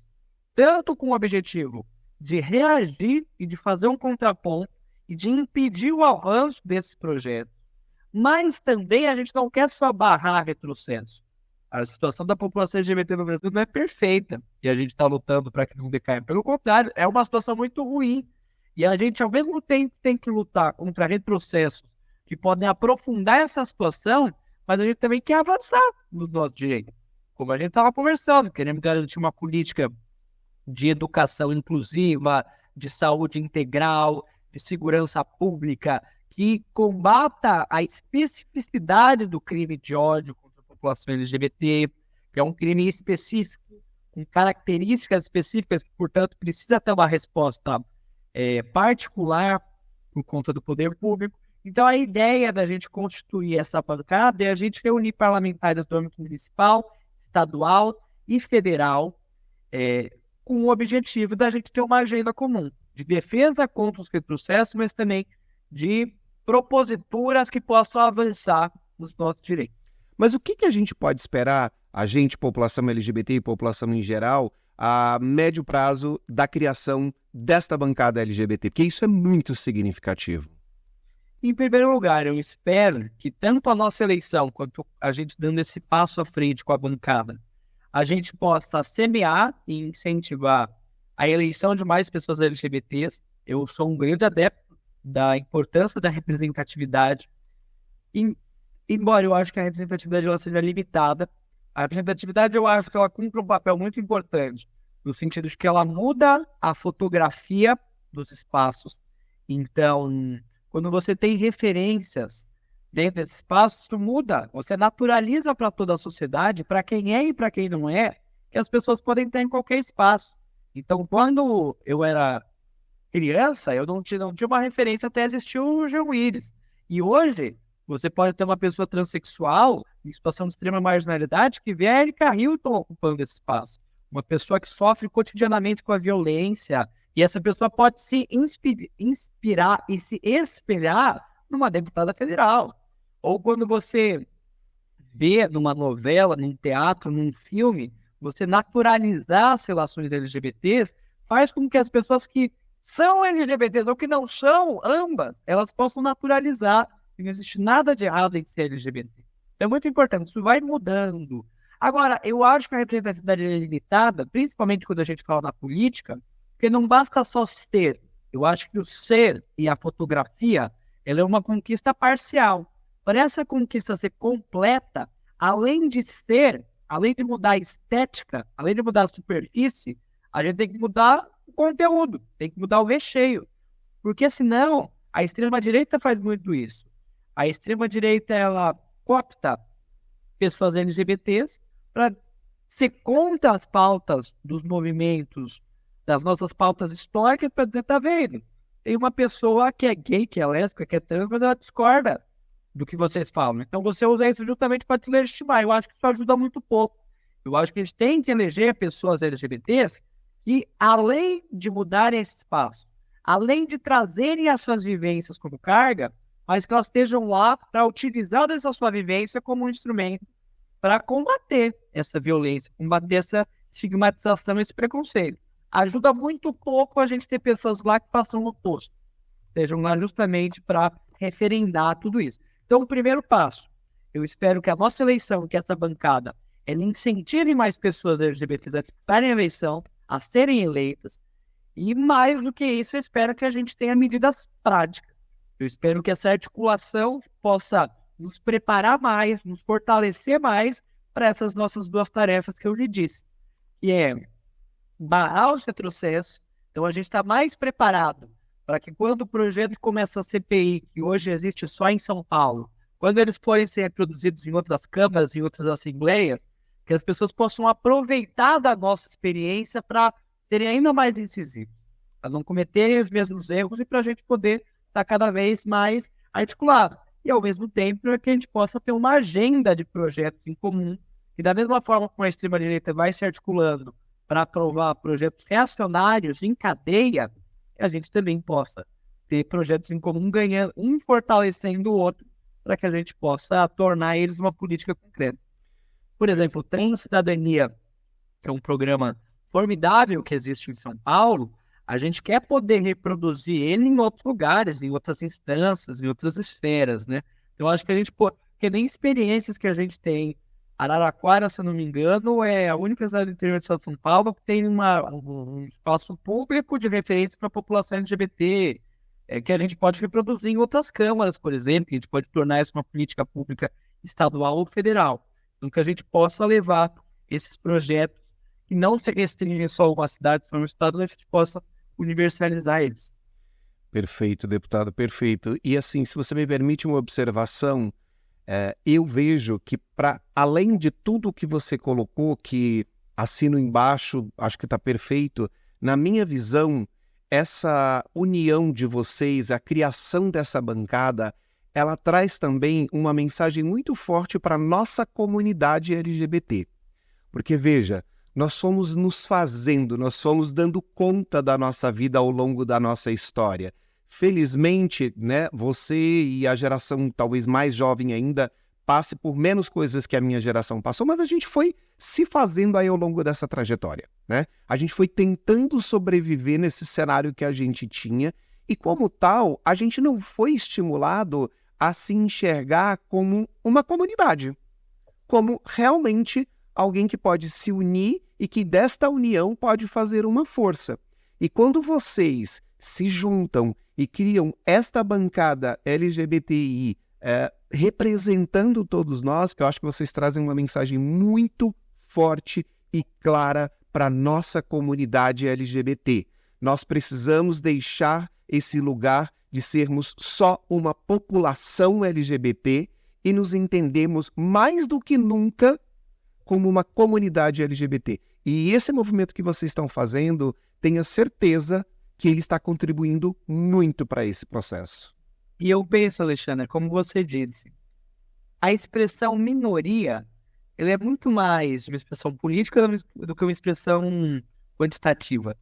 Tanto com o objetivo de reagir e de fazer um contraponto e de impedir o avanço desses projetos, mas também a gente não quer só barrar retrocesso. A situação da população LGBT no Brasil não é perfeita e a gente está lutando para que não decaia. Pelo contrário, é uma situação muito ruim. E a gente, ao mesmo tempo, tem que lutar contra retrocessos que podem aprofundar essa situação, mas a gente também quer avançar nos nossos direitos. Como a gente estava conversando, queremos garantir uma política de educação inclusiva, de saúde integral, de segurança pública, que combata a especificidade do crime de ódio contra a população LGBT, que é um crime específico, com características específicas, que, portanto, precisa ter uma resposta particular por conta do poder público. Então, a ideia da gente constituir essa bancada é a gente reunir parlamentares do âmbito municipal, estadual e federal, com o objetivo da gente ter uma agenda comum, de defesa contra os retrocessos, mas também de proposituras que possam avançar nos nossos direitos. Mas o que a gente pode esperar, a gente, população LGBT e população em geral, a médio prazo da criação desta bancada LGBT? Porque isso é muito significativo. Em primeiro lugar, eu espero que tanto a nossa eleição quanto a gente dando esse passo à frente com a bancada, a gente possa semear e incentivar a eleição de mais pessoas LGBTs. Eu sou um grande adepto da importância da representatividade, embora eu acho que a representatividade ela seja limitada. A representatividade, eu acho que ela cumpre um papel muito importante, no sentido de que ela muda a fotografia dos espaços. Então, quando você tem referências dentro desse espaço, isso muda, você naturaliza para toda a sociedade, para quem é e para quem não é, que as pessoas podem ter em qualquer espaço. Então, quando eu era criança, eu não tinha uma referência até existir o João Willis. E hoje, Você pode ter uma pessoa transexual em situação de extrema marginalidade que vê a Erika Hilton ocupando esse espaço. Uma pessoa que sofre cotidianamente com a violência, e essa pessoa pode se inspirar e se espelhar numa deputada federal. Ou quando você vê numa novela, num teatro, num filme, você naturalizar as relações LGBTs faz com que as pessoas que são LGBTs ou que não são, ambas, elas possam naturalizar. E não existe nada de errado em ser LGBT. É muito importante, isso vai mudando. Agora, eu acho que a representatividade é limitada, principalmente quando a gente fala na política, porque não basta só ser. Eu acho que o ser e a fotografia, ela é uma conquista parcial. Para essa conquista ser completa, além de ser, além de mudar a estética, além de mudar a superfície, a gente tem que mudar o conteúdo, tem que mudar o recheio. Porque senão, a extrema-direita faz muito isso. A extrema-direita, ela coopta pessoas LGBTs para ser contra as pautas dos movimentos, das nossas pautas históricas, para dizer, tá vendo? Tem uma pessoa que é gay, que é lésbica, que é trans, mas ela discorda do que vocês falam. Então você usa isso justamente para deslegitimar. Eu acho que isso ajuda muito pouco. Eu acho que a gente tem que eleger pessoas LGBTs que, além de mudarem esse espaço, além de trazerem as suas vivências como carga, mas que elas estejam lá para utilizar dessa sua vivência como um instrumento para combater essa violência, combater essa estigmatização, esse preconceito. Ajuda muito pouco a gente ter pessoas lá que façam o oposto, estejam lá justamente para referendar tudo isso. Então, o primeiro passo, eu espero que a nossa eleição, que essa bancada, ela incentive mais pessoas LGBTs a disputarem a eleição, a serem eleitas, e mais do que isso, eu espero que a gente tenha medidas práticas. Eu espero que essa articulação possa nos preparar mais, nos fortalecer mais para essas nossas duas tarefas que eu lhe disse, que é barrar os retrocessos. Então a gente está mais preparado para que quando o projeto começa a CPI, que hoje existe só em São Paulo, quando eles forem ser reproduzidos em outras câmaras, em outras assembleias, que as pessoas possam aproveitar da nossa experiência para serem ainda mais incisivos, para não cometerem os mesmos erros e para a gente poder estar cada vez mais articulado. E, ao mesmo tempo, que a gente possa ter uma agenda de projetos em comum, e da mesma forma como a extrema-direita vai se articulando para aprovar projetos reacionários em cadeia, a gente também possa ter projetos em comum, ganhando, um fortalecendo o outro, para que a gente possa tornar eles uma política concreta. Por exemplo, o Transcidadania, que é um programa formidável que existe em São Paulo, a gente quer poder reproduzir ele em outros lugares, em outras instâncias, em outras esferas, né? Então, acho que a gente pode... Porque nem experiências que a gente tem. Araraquara, se eu não me engano, é a única cidade do interior de São Paulo que tem um espaço público de referência para a população LGBT, que a gente pode reproduzir em outras câmaras, por exemplo, que a gente pode tornar isso uma política pública estadual ou federal. Então, que a gente possa levar esses projetos que não se restringem só a uma cidade, só a um estado, mas a gente possa universalizar eles. Perfeito, deputado, perfeito. E assim, se você me permite uma observação, eu vejo que, para além de tudo que você colocou, que assino embaixo, acho que está perfeito, na minha visão, essa união de vocês, a criação dessa bancada, ela traz também uma mensagem muito forte para a nossa comunidade LGBT. Porque, veja, nós fomos nos fazendo, nós fomos dando conta da nossa vida ao longo da nossa história. Felizmente, né, você e a geração talvez mais jovem ainda passe por menos coisas que a minha geração passou, mas a gente foi se fazendo aí ao longo dessa trajetória, né? A gente foi tentando sobreviver nesse cenário que a gente tinha e, como tal, a gente não foi estimulado a se enxergar como uma comunidade, como realmente alguém que pode se unir e que desta união pode fazer uma força. E quando vocês se juntam e criam esta bancada LGBTI representando todos nós, que eu acho que vocês trazem uma mensagem muito forte e clara para a nossa comunidade LGBT. Nós precisamos deixar esse lugar de sermos só uma população LGBT e nos entendemos mais do que nunca como uma comunidade LGBT. E esse movimento que vocês estão fazendo, tenha certeza que ele está contribuindo muito para esse processo. E eu penso, Alexandre, como você disse, a expressão minoria, ela é muito mais uma expressão política do que uma expressão quantitativa.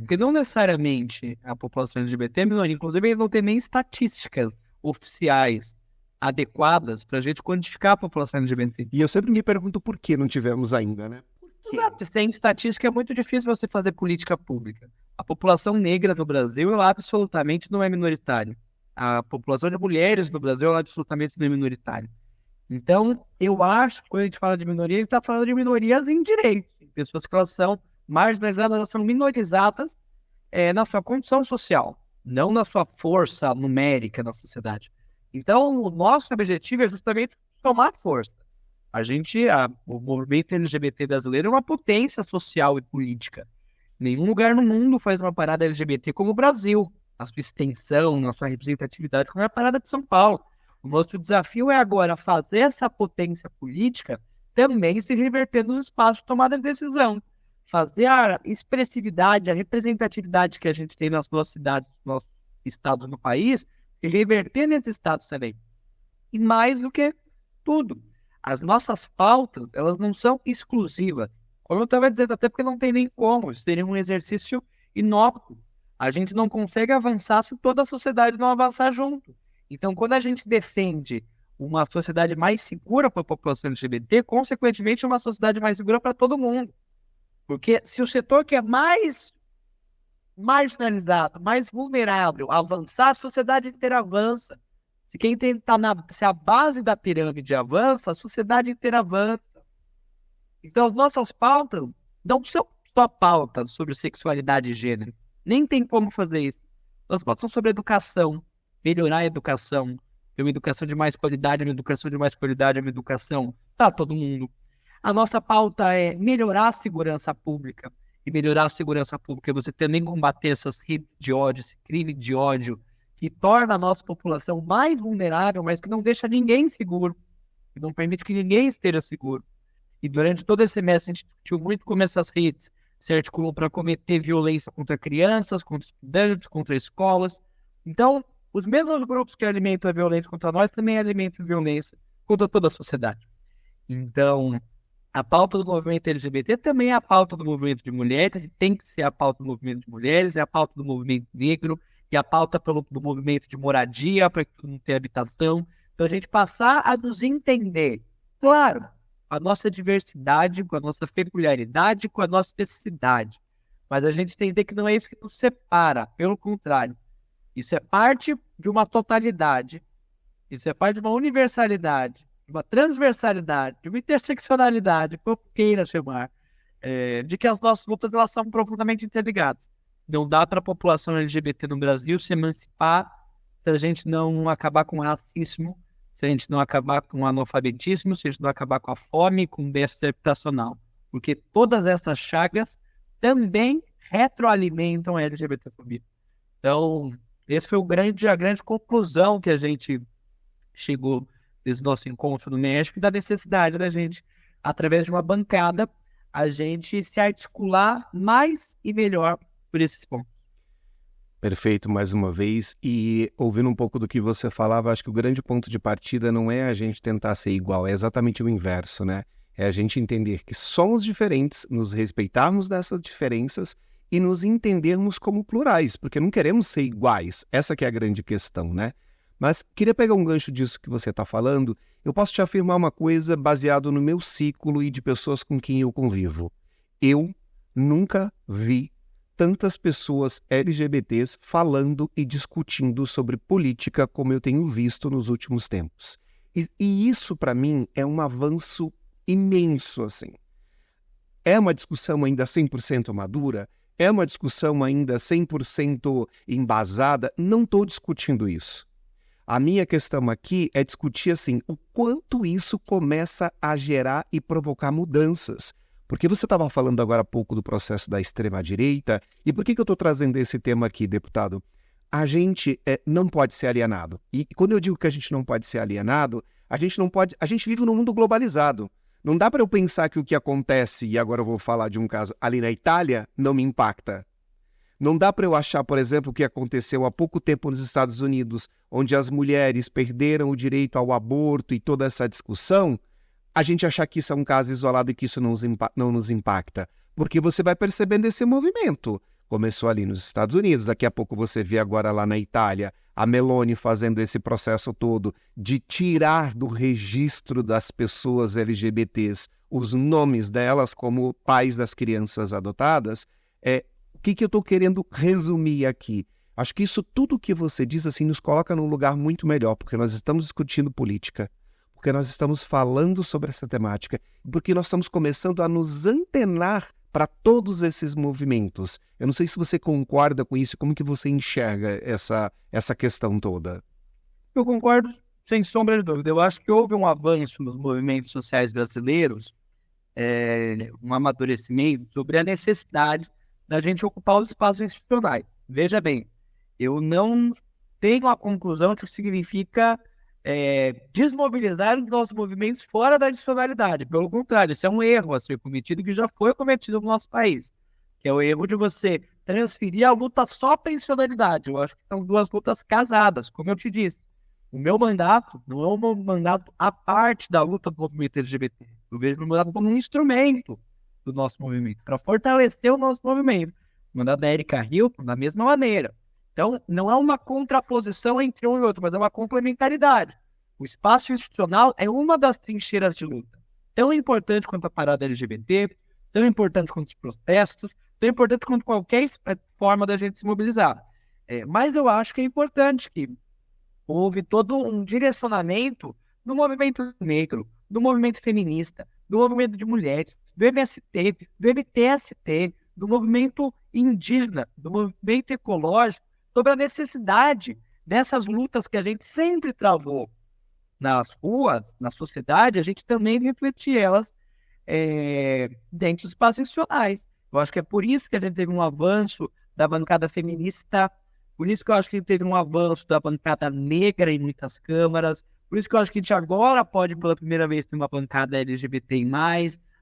Porque não necessariamente a população LGBT é minoria, inclusive não tem nem estatísticas oficiais adequadas para a gente quantificar a população LGBT. E eu sempre me pergunto por que não tivemos ainda, né? Exato, sem estatística é muito difícil você fazer política pública. A população negra no Brasil, ela absolutamente não é minoritária. A população de mulheres no Brasil, ela absolutamente não é minoritária. Então, eu acho que quando a gente fala de minoria, a gente está falando de minorias em direitos. Pessoas que elas são marginalizadas, elas são minorizadas na sua condição social, não na sua força numérica na sociedade. Então, o nosso objetivo é justamente somar força. O movimento LGBT brasileiro é uma potência social e política. Nenhum lugar no mundo faz uma parada LGBT como o Brasil. A sua extensão, a sua representatividade como é a parada de São Paulo. O nosso desafio é agora fazer essa potência política também se reverter nos espaços de tomada de decisão. Fazer a expressividade, a representatividade que a gente tem nas nossas cidades, nos nossos estados no país, se reverter nesses estados também. E mais do que tudo, as nossas pautas, elas não são exclusivas. Como eu estava dizendo, até porque não tem nem como, seria um exercício inócuo. A gente não consegue avançar se toda a sociedade não avançar junto. Então, quando a gente defende uma sociedade mais segura para a população LGBT, consequentemente, uma sociedade mais segura para todo mundo. Porque se o setor que é mais marginalizado, mais vulnerável, avançar, a sociedade inteira avança. Se a base da pirâmide avança, a sociedade inteira avança. Então, as nossas pautas não são só pautas sobre sexualidade e gênero. Nem tem como fazer isso. As pautas são sobre educação, melhorar a educação, ter uma educação de mais qualidade, uma educação de mais qualidade, uma educação para todo mundo. A nossa pauta é melhorar a segurança pública. E melhorar a segurança pública é você também combater essas redes de ódio, esse crime de ódio, que torna a nossa população mais vulnerável, mas que não deixa ninguém seguro, que não permite que ninguém esteja seguro. E durante todo esse semestre a gente discutiu muito como essas redes se articulam para cometer violência contra crianças, contra estudantes, contra escolas. Então, os mesmos grupos que alimentam a violência contra nós também alimentam a violência contra toda a sociedade. Então, a pauta do movimento LGBT também é a pauta do movimento de mulheres, e tem que ser a pauta do movimento de mulheres, é a pauta do movimento negro, e a pauta do movimento de moradia, para que todo mundo tenha habitação. Então, a gente passar a nos entender, claro, a nossa diversidade, com a nossa peculiaridade, com a nossa necessidade. Mas a gente entender que não é isso que nos separa, pelo contrário. Isso é parte de uma totalidade, isso é parte de uma universalidade, de uma transversalidade, de uma interseccionalidade, como queira chamar, de que as nossas lutas elas são profundamente interligadas. Não dá para a população LGBT no Brasil se emancipar se a gente não acabar com o racismo, se a gente não acabar com o analfabetismo, se a gente não acabar com a fome e com o déficit habitacional. Porque todas essas chagas também retroalimentam a LGBTfobia. Então, essa foi a grande conclusão que a gente chegou desse nosso encontro no México, e da necessidade da gente, através de uma bancada, a gente se articular mais e melhor por esses pontos. Perfeito, mais uma vez. E ouvindo um pouco do que você falava, acho que o grande ponto de partida não é a gente tentar ser igual, é exatamente o inverso, né? É a gente entender que somos diferentes, nos respeitarmos dessas diferenças e nos entendermos como plurais, porque não queremos ser iguais. Essa que é a grande questão, né? Mas queria pegar um gancho disso que você está falando. Eu posso te afirmar uma coisa baseado no meu ciclo e de pessoas com quem eu convivo. Eu nunca vi tantas pessoas LGBTs falando e discutindo sobre política como eu tenho visto nos últimos tempos. E isso, para mim, é um avanço imenso, assim. É uma discussão ainda 100% madura? É uma discussão ainda 100% embasada? Não estou discutindo isso. A minha questão aqui é discutir, assim, o quanto isso começa a gerar e provocar mudanças. Porque você estava falando agora há pouco do processo da extrema-direita, e por que eu estou trazendo esse tema aqui, deputado? A gente não pode ser alienado. E quando eu digo que a gente não pode ser alienado, a gente vive num mundo globalizado. Não dá para eu pensar que o que acontece, e agora eu vou falar de um caso ali na Itália, não me impacta. Não dá para eu achar, por exemplo, o que aconteceu há pouco tempo nos Estados Unidos, onde as mulheres perderam o direito ao aborto e toda essa discussão, a gente achar que isso é um caso isolado e que isso não nos impacta. Porque você vai percebendo esse movimento. Começou ali nos Estados Unidos, daqui a pouco você vê agora lá na Itália, a Meloni fazendo esse processo todo de tirar do registro das pessoas LGBTs os nomes delas como pais das crianças adotadas. O que eu estou querendo resumir aqui? Acho que isso tudo que você diz assim, nos coloca num lugar muito melhor, porque nós estamos discutindo política, porque nós estamos falando sobre essa temática, porque nós estamos começando a nos antenar para todos esses movimentos. Eu não sei se você concorda com isso, como que você enxerga essa questão toda? Eu concordo sem sombra de dúvida. Eu acho que houve um avanço nos movimentos sociais brasileiros, um amadurecimento sobre a necessidade da gente ocupar os espaços institucionais. Veja bem, eu não tenho a conclusão de que significa desmobilizar os nossos movimentos fora da institucionalidade. Pelo contrário, isso é um erro a ser cometido, que já foi cometido no nosso país, que é o erro de você transferir a luta só para a institucionalidade. Eu acho que são duas lutas casadas, como eu te disse. O meu mandato não é um mandato à parte da luta do movimento LGBT. Eu vejo o meu mandato como um instrumento do nosso movimento, para fortalecer o nosso movimento. O mandato da Erika Hilton, da mesma maneira. Então, não é uma contraposição entre um e outro, mas é uma complementaridade. O espaço institucional é uma das trincheiras de luta. Tão importante quanto a parada LGBT, tão importante quanto os protestos, tão importante quanto qualquer forma da gente se mobilizar. Mas eu acho que é importante que houve todo um direcionamento do movimento negro, do movimento feminista, do movimento de mulheres, do MST, do MTST, do movimento indígena, do movimento ecológico, sobre a necessidade dessas lutas que a gente sempre travou nas ruas, na sociedade, a gente também refletir elas dentro dos espaços institucionais. Eu acho que é por isso que a gente teve um avanço da bancada feminista, por isso que eu acho que a gente teve um avanço da bancada negra em muitas câmaras, por isso que eu acho que a gente agora pode, pela primeira vez, ter uma bancada LGBT+,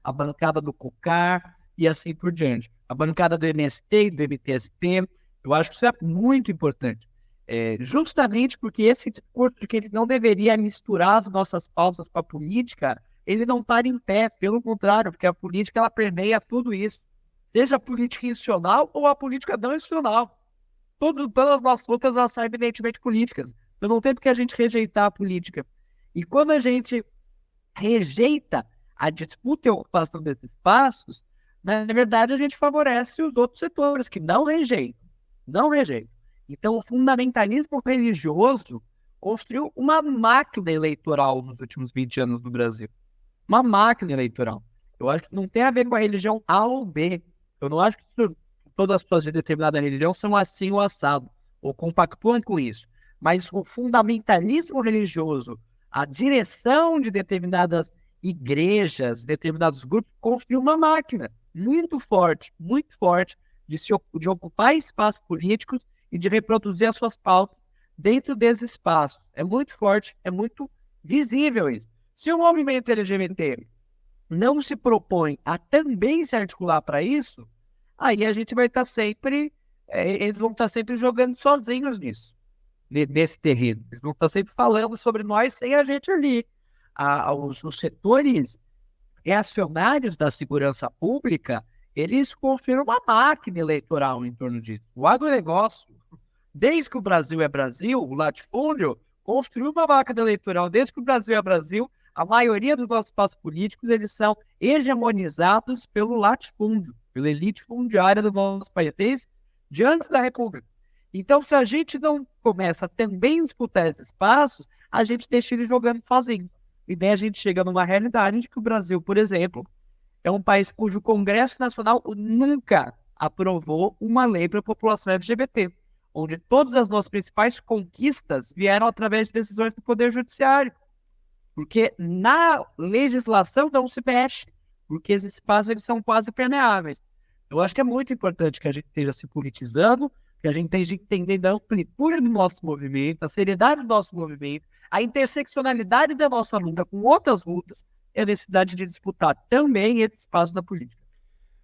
a bancada do COCAR e assim por diante. A bancada do MST e do MTST, eu acho que isso é muito importante. Justamente porque esse discurso de que ele não deveria misturar as nossas pautas com a política, ele não para em pé, pelo contrário, porque a política ela permeia tudo isso. Seja a política institucional ou a política não institucional. Todas as nossas lutas elas são evidentemente políticas. Então não tem porque a gente rejeitar a política. E quando a gente rejeita a disputa e a ocupação desses espaços, na verdade a gente favorece os outros setores que não rejeitam. Não rejeitam. Então o fundamentalismo religioso construiu uma máquina eleitoral nos últimos 20 anos no Brasil. Uma máquina eleitoral. Eu acho que não tem a ver com a religião A ou B. Eu não acho que todas as pessoas de determinada religião são assim ou assado, ou compactuam com isso. Mas o fundamentalismo religioso, a direção de determinadas igrejas, determinados grupos, construiu uma máquina muito forte de ocupar espaços políticos e de reproduzir as suas pautas dentro desses espaços. É muito forte, é muito visível isso. Se o movimento LGBT não se propõe a também se articular para isso, aí a gente vai estar sempre, eles vão estar sempre jogando sozinhos nisso, nesse terreno. Eles vão estar sempre falando sobre nós sem a gente ali. Os setores reacionários da segurança pública, eles construíram uma máquina eleitoral em torno disso. O agronegócio, desde que o Brasil é Brasil, o latifúndio, construiu uma máquina eleitoral. Desde que o Brasil é Brasil, a maioria dos nossos espaços políticos, eles são hegemonizados pelo latifúndio, pela elite fundiária do nosso país, desde antes da República. Então, se a gente não começa a também disputar esses espaços, a gente deixa eles jogando sozinho. E daí a gente chega numa realidade de que o Brasil, por exemplo, é um país cujo Congresso Nacional nunca aprovou uma lei para a população LGBT, onde todas as nossas principais conquistas vieram através de decisões do Poder Judiciário. Porque na legislação não se mexe, porque esses espaços eles são quase permeáveis. Eu acho que é muito importante que a gente esteja se politizando, que a gente esteja entendendo a amplitude do nosso movimento, a seriedade do nosso movimento, a interseccionalidade da nossa luta com outras lutas e a necessidade de disputar também esse espaço da política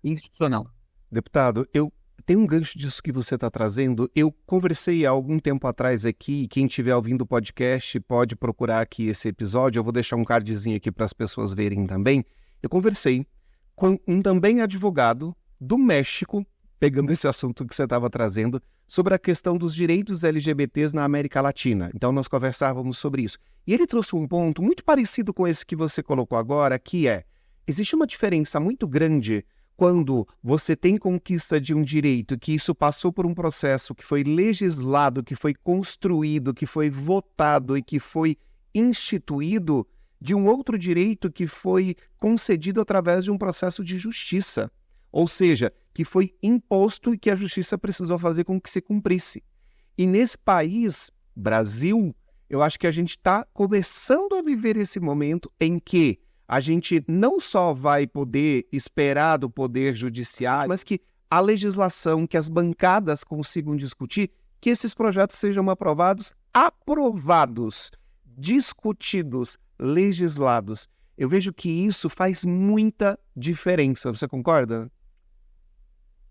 institucional. Deputado, eu Tem um gancho disso que você está trazendo. Eu conversei há algum tempo atrás aqui, quem estiver ouvindo o podcast pode procurar aqui esse episódio, eu vou deixar um cardzinho aqui para as pessoas verem também. Eu conversei com um também advogado do México, pegando esse assunto que você estava trazendo, sobre a questão dos direitos LGBTs na América Latina. Então nós conversávamos sobre isso. E ele trouxe um ponto muito parecido com esse que você colocou agora, que é, existe uma diferença muito grande quando você tem conquista de um direito, que isso passou por um processo que foi legislado, que foi construído, que foi votado e que foi instituído, de um outro direito que foi concedido através de um processo de justiça. Ou seja, que foi imposto e que a justiça precisou fazer com que se cumprisse. E nesse país, Brasil, eu acho que a gente está começando a viver esse momento em que a gente não só vai poder esperar do Poder Judiciário, mas que a legislação, que as bancadas consigam discutir, que esses projetos sejam aprovados, discutidos, legislados. Eu vejo que isso faz muita diferença. Você concorda?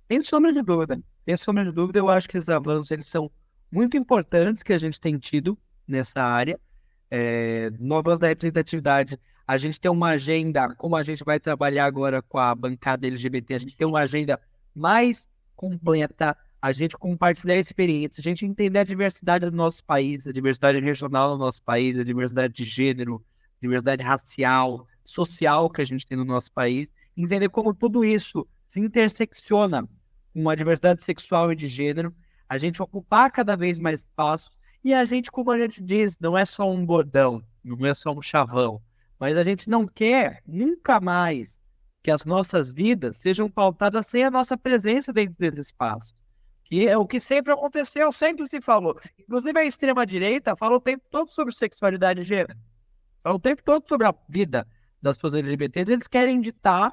Sem sombra de dúvida. Sem sombra de dúvida, eu acho que esses avanços eles são muito importantes que a gente tem tido nessa área. No avanço da representatividade, a gente tem uma agenda, como a gente vai trabalhar agora com a bancada LGBT, a gente tem uma agenda mais completa, a gente compartilhar experiências, a gente entender a diversidade do nosso país, a diversidade regional do nosso país, a diversidade de gênero, diversidade racial, social que a gente tem no nosso país, entender como tudo isso se intersecciona com a diversidade sexual e de gênero, a gente ocupar cada vez mais espaços e a gente, como a gente diz, não é só um bordão, não é só um chavão, mas a gente não quer nunca mais que as nossas vidas sejam pautadas sem a nossa presença dentro desse espaço. Que é o que sempre aconteceu, sempre se falou. Inclusive a extrema-direita fala o tempo todo sobre sexualidade e gênero. Fala o tempo todo sobre a vida das pessoas LGBTs. Eles querem ditar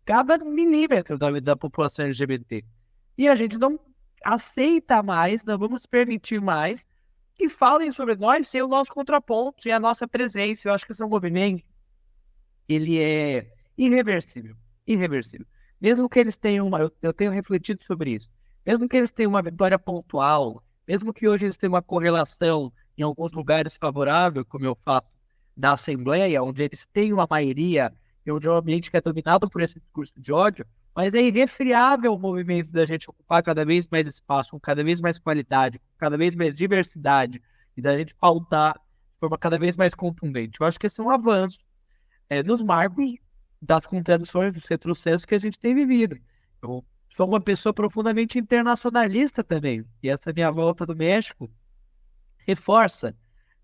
cada milímetro da vida da população LGBT. E a gente não aceita mais, não vamos permitir mais que falem sobre nós sem o nosso contraponto, sem a nossa presença. Eu acho que esse é um movimento, ele é irreversível. Mesmo que eles tenham eu tenho refletido sobre isso, mesmo que eles tenham uma vitória pontual, mesmo que hoje eles tenham uma correlação em alguns lugares favorável, como é o fato da Assembleia, onde eles têm uma maioria e onde é um ambiente que é dominado por esse discurso de ódio, mas é irrefriável o movimento da gente ocupar cada vez mais espaço, com cada vez mais qualidade, com cada vez mais diversidade, e da gente pautar de forma cada vez mais contundente. Eu acho que esse é um avanço nos marcos das contradições, dos retrocessos que a gente tem vivido. Eu sou uma pessoa profundamente internacionalista também, e essa minha volta do México reforça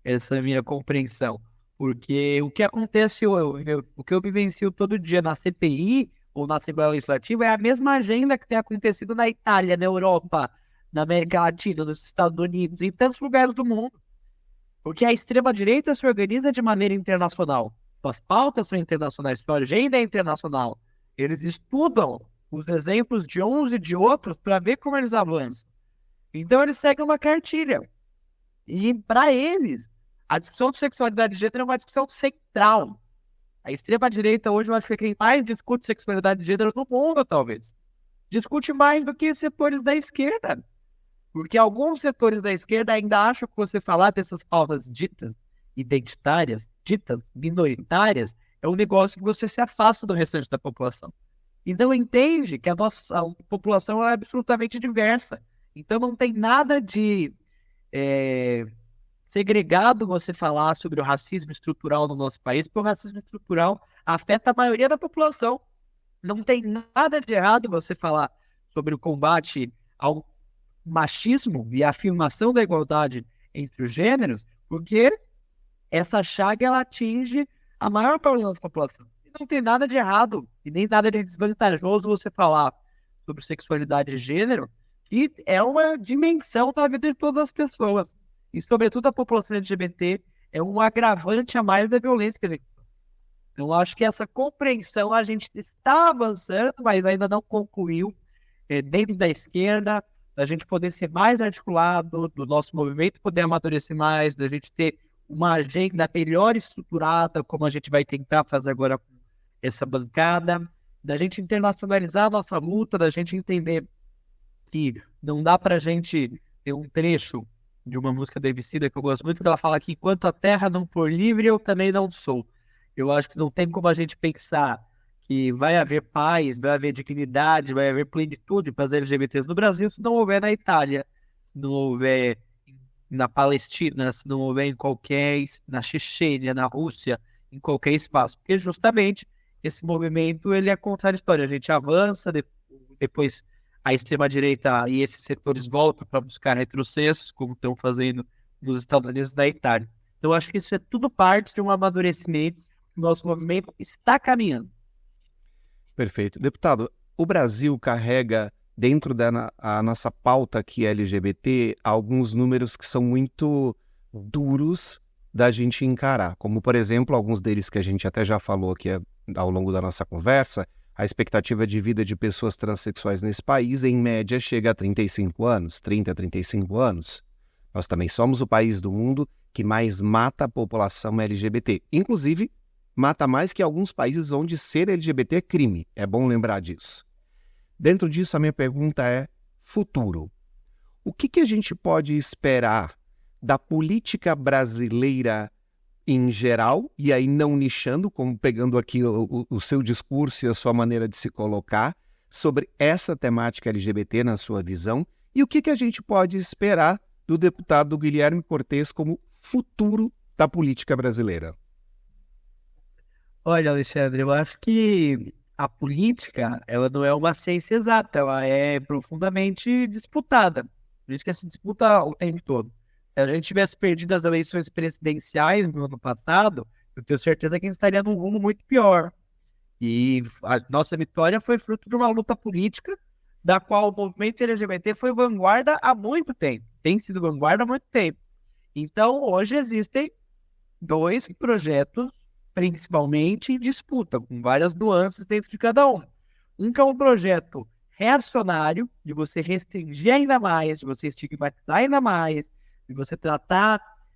essa minha compreensão, porque o que acontece, o que eu vivencio todo dia na CPI ou na Assembleia Legislativa é a mesma agenda que tem acontecido na Itália, na Europa, na América Latina, nos Estados Unidos, em tantos lugares do mundo. Porque a extrema-direita se organiza de maneira internacional. As pautas são internacionais, a agenda é internacional. Eles estudam os exemplos de uns e de outros para ver como eles avançam. Então eles seguem uma cartilha. E para eles, a discussão de sexualidade de gênero é uma discussão central. A extrema-direita hoje eu acho que é quem mais discute sexualidade de gênero no mundo, talvez. Discute mais do que setores da esquerda. Porque alguns setores da esquerda ainda acham que você falar dessas pautas ditas identitárias, ditas minoritárias, é um negócio que você se afasta do restante da população. Então entende que a nossa população é absolutamente diversa. Então não tem nada de segregado você falar sobre o racismo estrutural no nosso país, porque o racismo estrutural afeta a maioria da população. Não tem nada de errado você falar sobre o combate ao machismo e a afirmação da igualdade entre os gêneros, porque essa chaga ela atinge a maior parte da população. E não tem nada de errado e nem nada de desvantajoso você falar sobre sexualidade e gênero, que é uma dimensão da vida de todas as pessoas. E, sobretudo, a população LGBT é um agravante a mais da violência que a gente tem. Eu acho que essa compreensão a gente está avançando, mas ainda não concluiu dentro da esquerda, da gente poder ser mais articulado, do nosso movimento poder amadurecer mais, da gente ter uma agenda melhor estruturada, como a gente vai tentar fazer agora com essa bancada, da gente internacionalizar a nossa luta, da gente entender que não dá pra gente ter um trecho de uma música da Emicida que eu gosto muito, que ela fala que enquanto a terra não for livre, eu também não sou. Eu acho que não tem como a gente pensar que vai haver paz, vai haver dignidade, vai haver plenitude para as LGBTs no Brasil se não houver na Itália, se não houver na Palestina, se não houver na Chechênia, na Rússia, em qualquer espaço. Porque justamente esse movimento ele é contraditório. A gente avança, depois a extrema-direita e esses setores voltam para buscar retrocessos, como estão fazendo nos Estados Unidos e na Itália. Então, acho que isso é tudo parte de um amadurecimento que o nosso movimento está caminhando. Perfeito. Deputado, o Brasil carrega dentro da a nossa pauta aqui LGBT alguns números que são muito duros da gente encarar, como, por exemplo, alguns deles que a gente até já falou aqui ao longo da nossa conversa. A expectativa de vida de pessoas transexuais nesse país, em média, chega a 35 anos, 30 a 35 anos. Nós também somos o país do mundo que mais mata a população LGBT. Inclusive, mata mais que alguns países onde ser LGBT é crime. É bom lembrar disso. Dentro disso, a minha pergunta é futuro. O que a gente pode esperar da política brasileira em geral, e aí não nichando, como pegando aqui o seu discurso e a sua maneira de se colocar, sobre essa temática LGBT na sua visão, e o que a gente pode esperar do deputado Guilherme Cortes como futuro da política brasileira? Olha, Alexandre, eu acho que a política, ela não é uma ciência exata, ela é profundamente disputada. A política se disputa o tempo todo. Se a gente tivesse perdido as eleições presidenciais no ano passado, eu tenho certeza que a gente estaria num rumo muito pior. E a nossa vitória foi fruto de uma luta política da qual o movimento LGBT foi vanguarda há muito tempo. Tem sido vanguarda há muito tempo. Então, hoje existem dois projetos principalmente em disputa, com várias nuances dentro de cada um. Um que é um projeto reacionário, de você restringir ainda mais, de você estigmatizar ainda mais, de você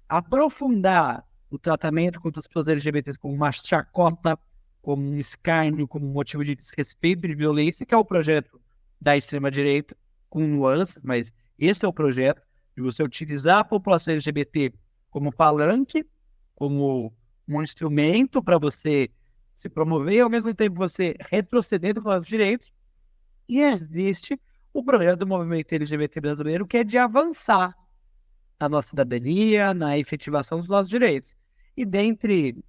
aprofundar o tratamento contra as pessoas LGBTs como uma chacota, como um escárnio, como um motivo de desrespeito e de violência, que é o projeto da extrema-direita, com nuances, mas esse é o projeto de você utilizar a população LGBT como palanque, como um instrumento para você se promover e ao mesmo tempo você retroceder com os direitos. E existe o projeto do movimento LGBT brasileiro, que é de avançar na nossa cidadania, na efetivação dos nossos direitos. E dentre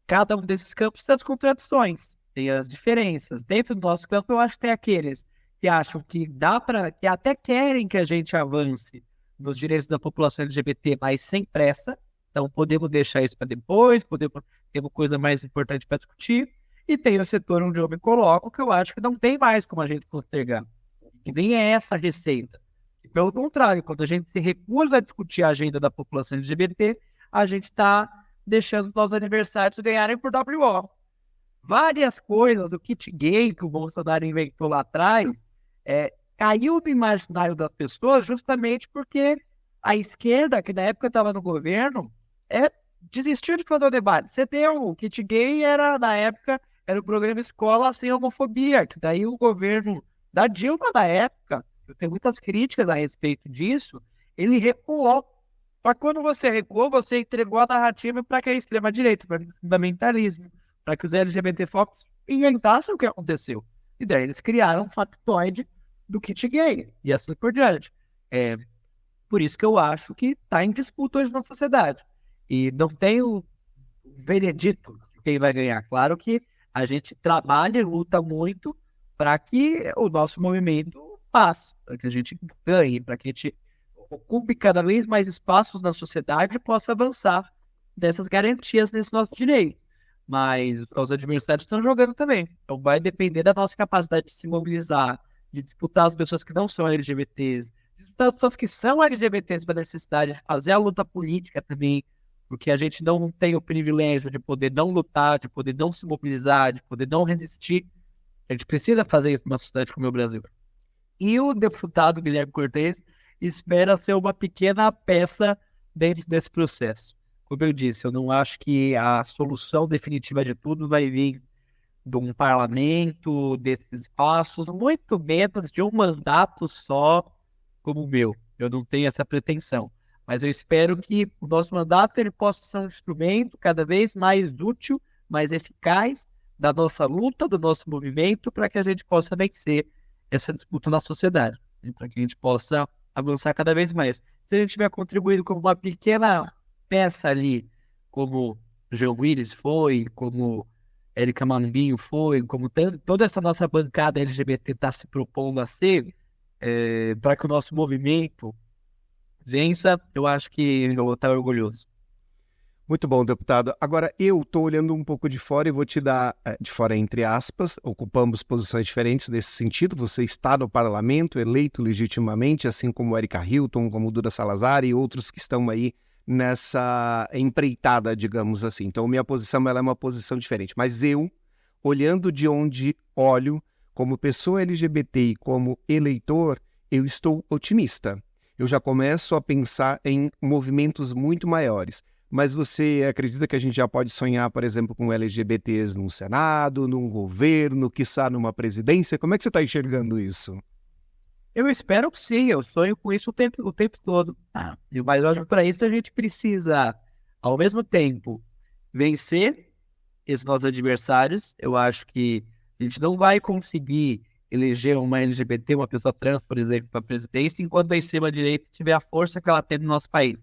cada um desses campos tem as contradições, tem as diferenças. Dentro do nosso campo, eu acho que tem aqueles que acham que que até querem que a gente avance nos direitos da população LGBT, mas sem pressa. Então, podemos deixar isso para depois, ter uma coisa mais importante para discutir. E tem o setor onde eu me coloco, que eu acho que não tem mais como a gente postergar. Que nem é essa receita. E, pelo contrário, quando a gente se recusa a discutir a agenda da população LGBT, a gente está deixando os nossos adversários ganharem por WO. Várias coisas, o kit gay que o Bolsonaro inventou lá atrás, caiu no imaginário das pessoas justamente porque a esquerda, que na época estava no governo, desistiu de fazer o debate. Você tem o kit gay, na época, era o programa Escola Sem Homofobia, que daí o governo da Dilma na época, eu tenho muitas críticas a respeito disso, ele recuou. Só que quando você recuou, você entregou a narrativa para que a extrema-direita, para o fundamentalismo, para que os LGBTfóbicos inventassem o que aconteceu. E daí eles criaram um factoide do kit gay, e assim por diante. Por isso que eu acho que está em disputa hoje na sociedade. E não tem o veredito de quem vai ganhar. Claro que a gente trabalha e luta muito para que o nosso movimento passe, para que a gente ganhe, para que a gente ocupe cada vez mais espaços na sociedade e possa avançar dessas garantias nesse nosso direito. Mas os adversários estão jogando também. Então vai depender da nossa capacidade de se mobilizar, de disputar as pessoas que não são LGBTs, disputar as pessoas que são LGBTs para a necessidade de fazer a luta política também, porque a gente não tem o privilégio de poder não lutar, de poder não se mobilizar, de poder não resistir. A gente precisa fazer isso numa sociedade como o Brasil. E o deputado Guilherme Cortes espera ser uma pequena peça dentro desse processo. Como eu disse, eu não acho que a solução definitiva de tudo vai vir de um parlamento, desses espaços, muito menos de um mandato só como o meu. Eu não tenho essa pretensão. Mas eu espero que o nosso mandato ele possa ser um instrumento cada vez mais útil, mais eficaz da nossa luta, do nosso movimento, para que a gente possa vencer essa disputa na sociedade, e para que a gente possa avançar cada vez mais. Se a gente tiver contribuído com uma pequena peça ali, como Jean Willis foi, como Érica Malambinho foi, como toda essa nossa bancada LGBT está se propondo a ser, para que o nosso movimento vença, eu acho que eu vou estar orgulhoso. Muito bom, deputado. Agora, eu estou olhando um pouco de fora e vou te dar, de fora entre aspas, ocupamos posições diferentes nesse sentido. Você está no parlamento, eleito legitimamente, assim como Erika Hilton, como Duda Salazar e outros que estão aí nessa empreitada, digamos assim. Então, minha posição ela é uma posição diferente. Mas eu, olhando de onde olho, como pessoa LGBT e como eleitor, eu estou otimista. Eu já começo a pensar em movimentos muito maiores. Mas você acredita que a gente já pode sonhar, por exemplo, com LGBTs num Senado, num governo, quiçá numa presidência? Como é que você está enxergando isso? Eu espero que sim, eu sonho com isso o tempo todo. Mas eu acho que para isso a gente precisa, ao mesmo tempo, vencer esses nossos adversários. Eu acho que a gente não vai conseguir eleger uma LGBT, uma pessoa trans, por exemplo, para a presidência, enquanto a extrema-direita tiver a força que ela tem no nosso país.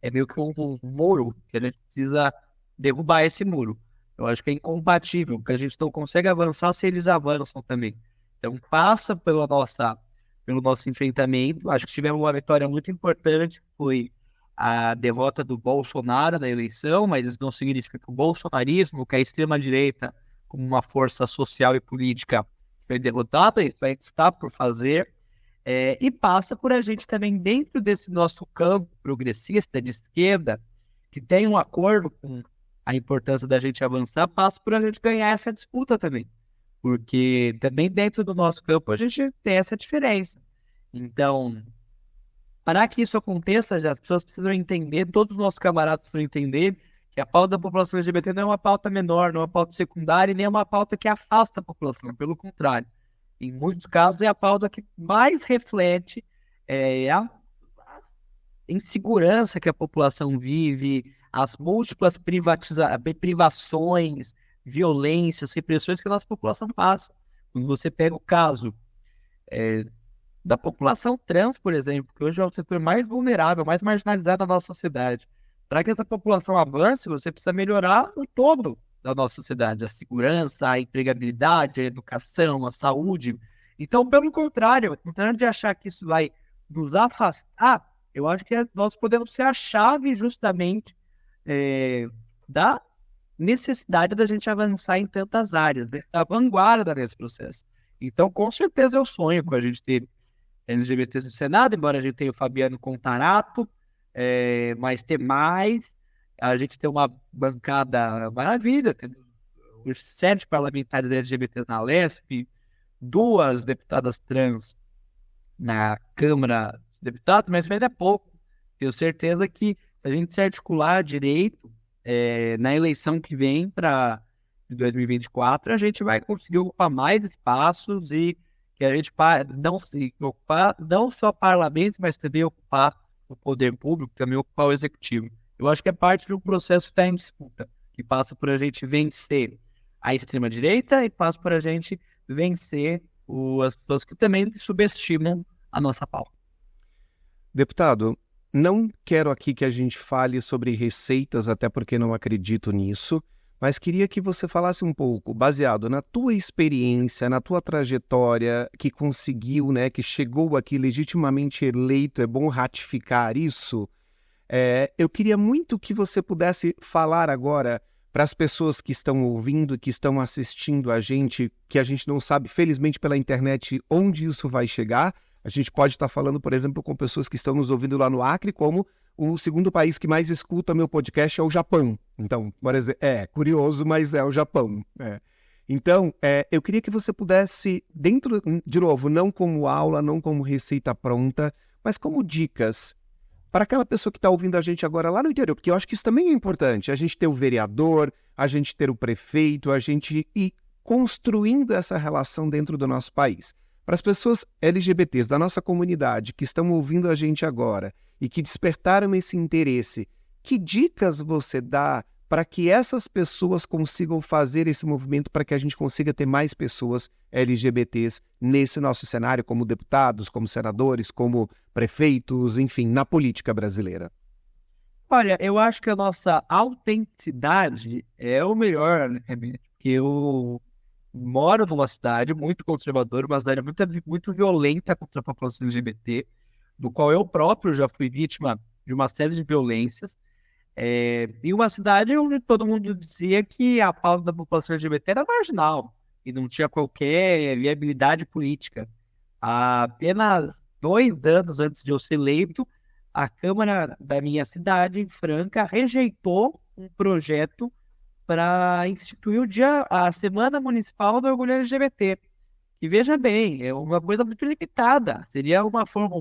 É meio que um muro que a gente precisa derrubar esse muro. Eu acho que é incompatível, porque a gente não consegue avançar se eles avançam também. Então passa pelo nosso enfrentamento. Acho que tivemos uma vitória muito importante, que foi a derrota do Bolsonaro na eleição, mas isso não significa que o bolsonarismo, que a extrema-direita, como uma força social e política, foi derrotada. Isso a gente está por fazer. E passa por a gente também, dentro desse nosso campo progressista de esquerda, que tem um acordo com a importância da gente avançar, passa por a gente ganhar essa disputa também. Porque também dentro do nosso campo a gente tem essa diferença. Então, para que isso aconteça, as pessoas precisam entender, todos os nossos camaradas precisam entender que a pauta da população LGBT não é uma pauta menor, não é uma pauta secundária, nem é uma pauta que afasta a população, pelo contrário. Em muitos casos, é a pauta que mais reflete a insegurança que a população vive, as múltiplas privações, violências, repressões que a nossa população passa. Quando você pega o caso da população trans, por exemplo, que hoje é o setor mais vulnerável, mais marginalizado da nossa sociedade. Para que essa população avance, você precisa melhorar o todo da nossa sociedade, a segurança, a empregabilidade, a educação, a saúde. Então, pelo contrário, ao contrário de achar que isso vai nos afastar, eu acho que nós podemos ser a chave justamente da necessidade da gente avançar em tantas áreas, da vanguarda nesse processo. Então, com certeza eu sonho com a gente ter LGBTs no Senado, embora a gente tenha o Fabiano Contarato, mas ter mais. A gente tem uma bancada maravilha, tem os 7 parlamentares LGBTs na Lesp, 2 deputadas trans na Câmara dos Deputados, mas ainda é pouco. Tenho certeza que se a gente se articular direito na eleição que vem para 2024, a gente vai conseguir ocupar mais espaços e que a gente não se ocupar não só parlamento, mas também ocupar o poder público, também ocupar o executivo. Eu acho que é parte de um processo que está em disputa, que passa por a gente vencer a extrema-direita e passa por a gente vencer as pessoas que também subestimam a nossa pauta. Deputado, não quero aqui que a gente fale sobre receitas, até porque não acredito nisso, mas queria que você falasse um pouco, baseado na tua experiência, na tua trajetória, que conseguiu, né, que chegou aqui legitimamente eleito, é bom ratificar isso. Eu queria muito que você pudesse falar agora para as pessoas que estão ouvindo, que estão assistindo a gente, que a gente não sabe, felizmente pela internet, onde isso vai chegar. A gente pode estar falando, por exemplo, com pessoas que estão nos ouvindo lá no Acre, como o segundo país que mais escuta meu podcast é o Japão. Então, por exemplo, curioso, mas é o Japão. Então, eu queria que você pudesse, dentro, de novo, não como aula, não como receita pronta, mas como dicas para aquela pessoa que está ouvindo a gente agora lá no interior, porque eu acho que isso também é importante, a gente ter o vereador, a gente ter o prefeito, a gente... E construindo essa relação dentro do nosso país. Para as pessoas LGBTs da nossa comunidade que estão ouvindo a gente agora e que despertaram esse interesse, que dicas você dá para que essas pessoas consigam fazer esse movimento, para que a gente consiga ter mais pessoas LGBTs nesse nosso cenário, como deputados, como senadores, como prefeitos, enfim, na política brasileira? Olha, eu acho que a nossa autenticidade é o melhor, né, remédio. Porque eu moro numa cidade muito conservadora, uma cidade muito violenta contra a população LGBT, do qual eu próprio já fui vítima de uma série de violências. E uma cidade onde todo mundo dizia que a pauta da população LGBT era marginal e não tinha qualquer viabilidade política. Há apenas 2 anos antes de eu ser eleito, a Câmara da minha cidade, em Franca, rejeitou um projeto para instituir a Semana Municipal do Orgulho LGBT. E veja bem, é uma coisa muito limitada. Seria uma forma,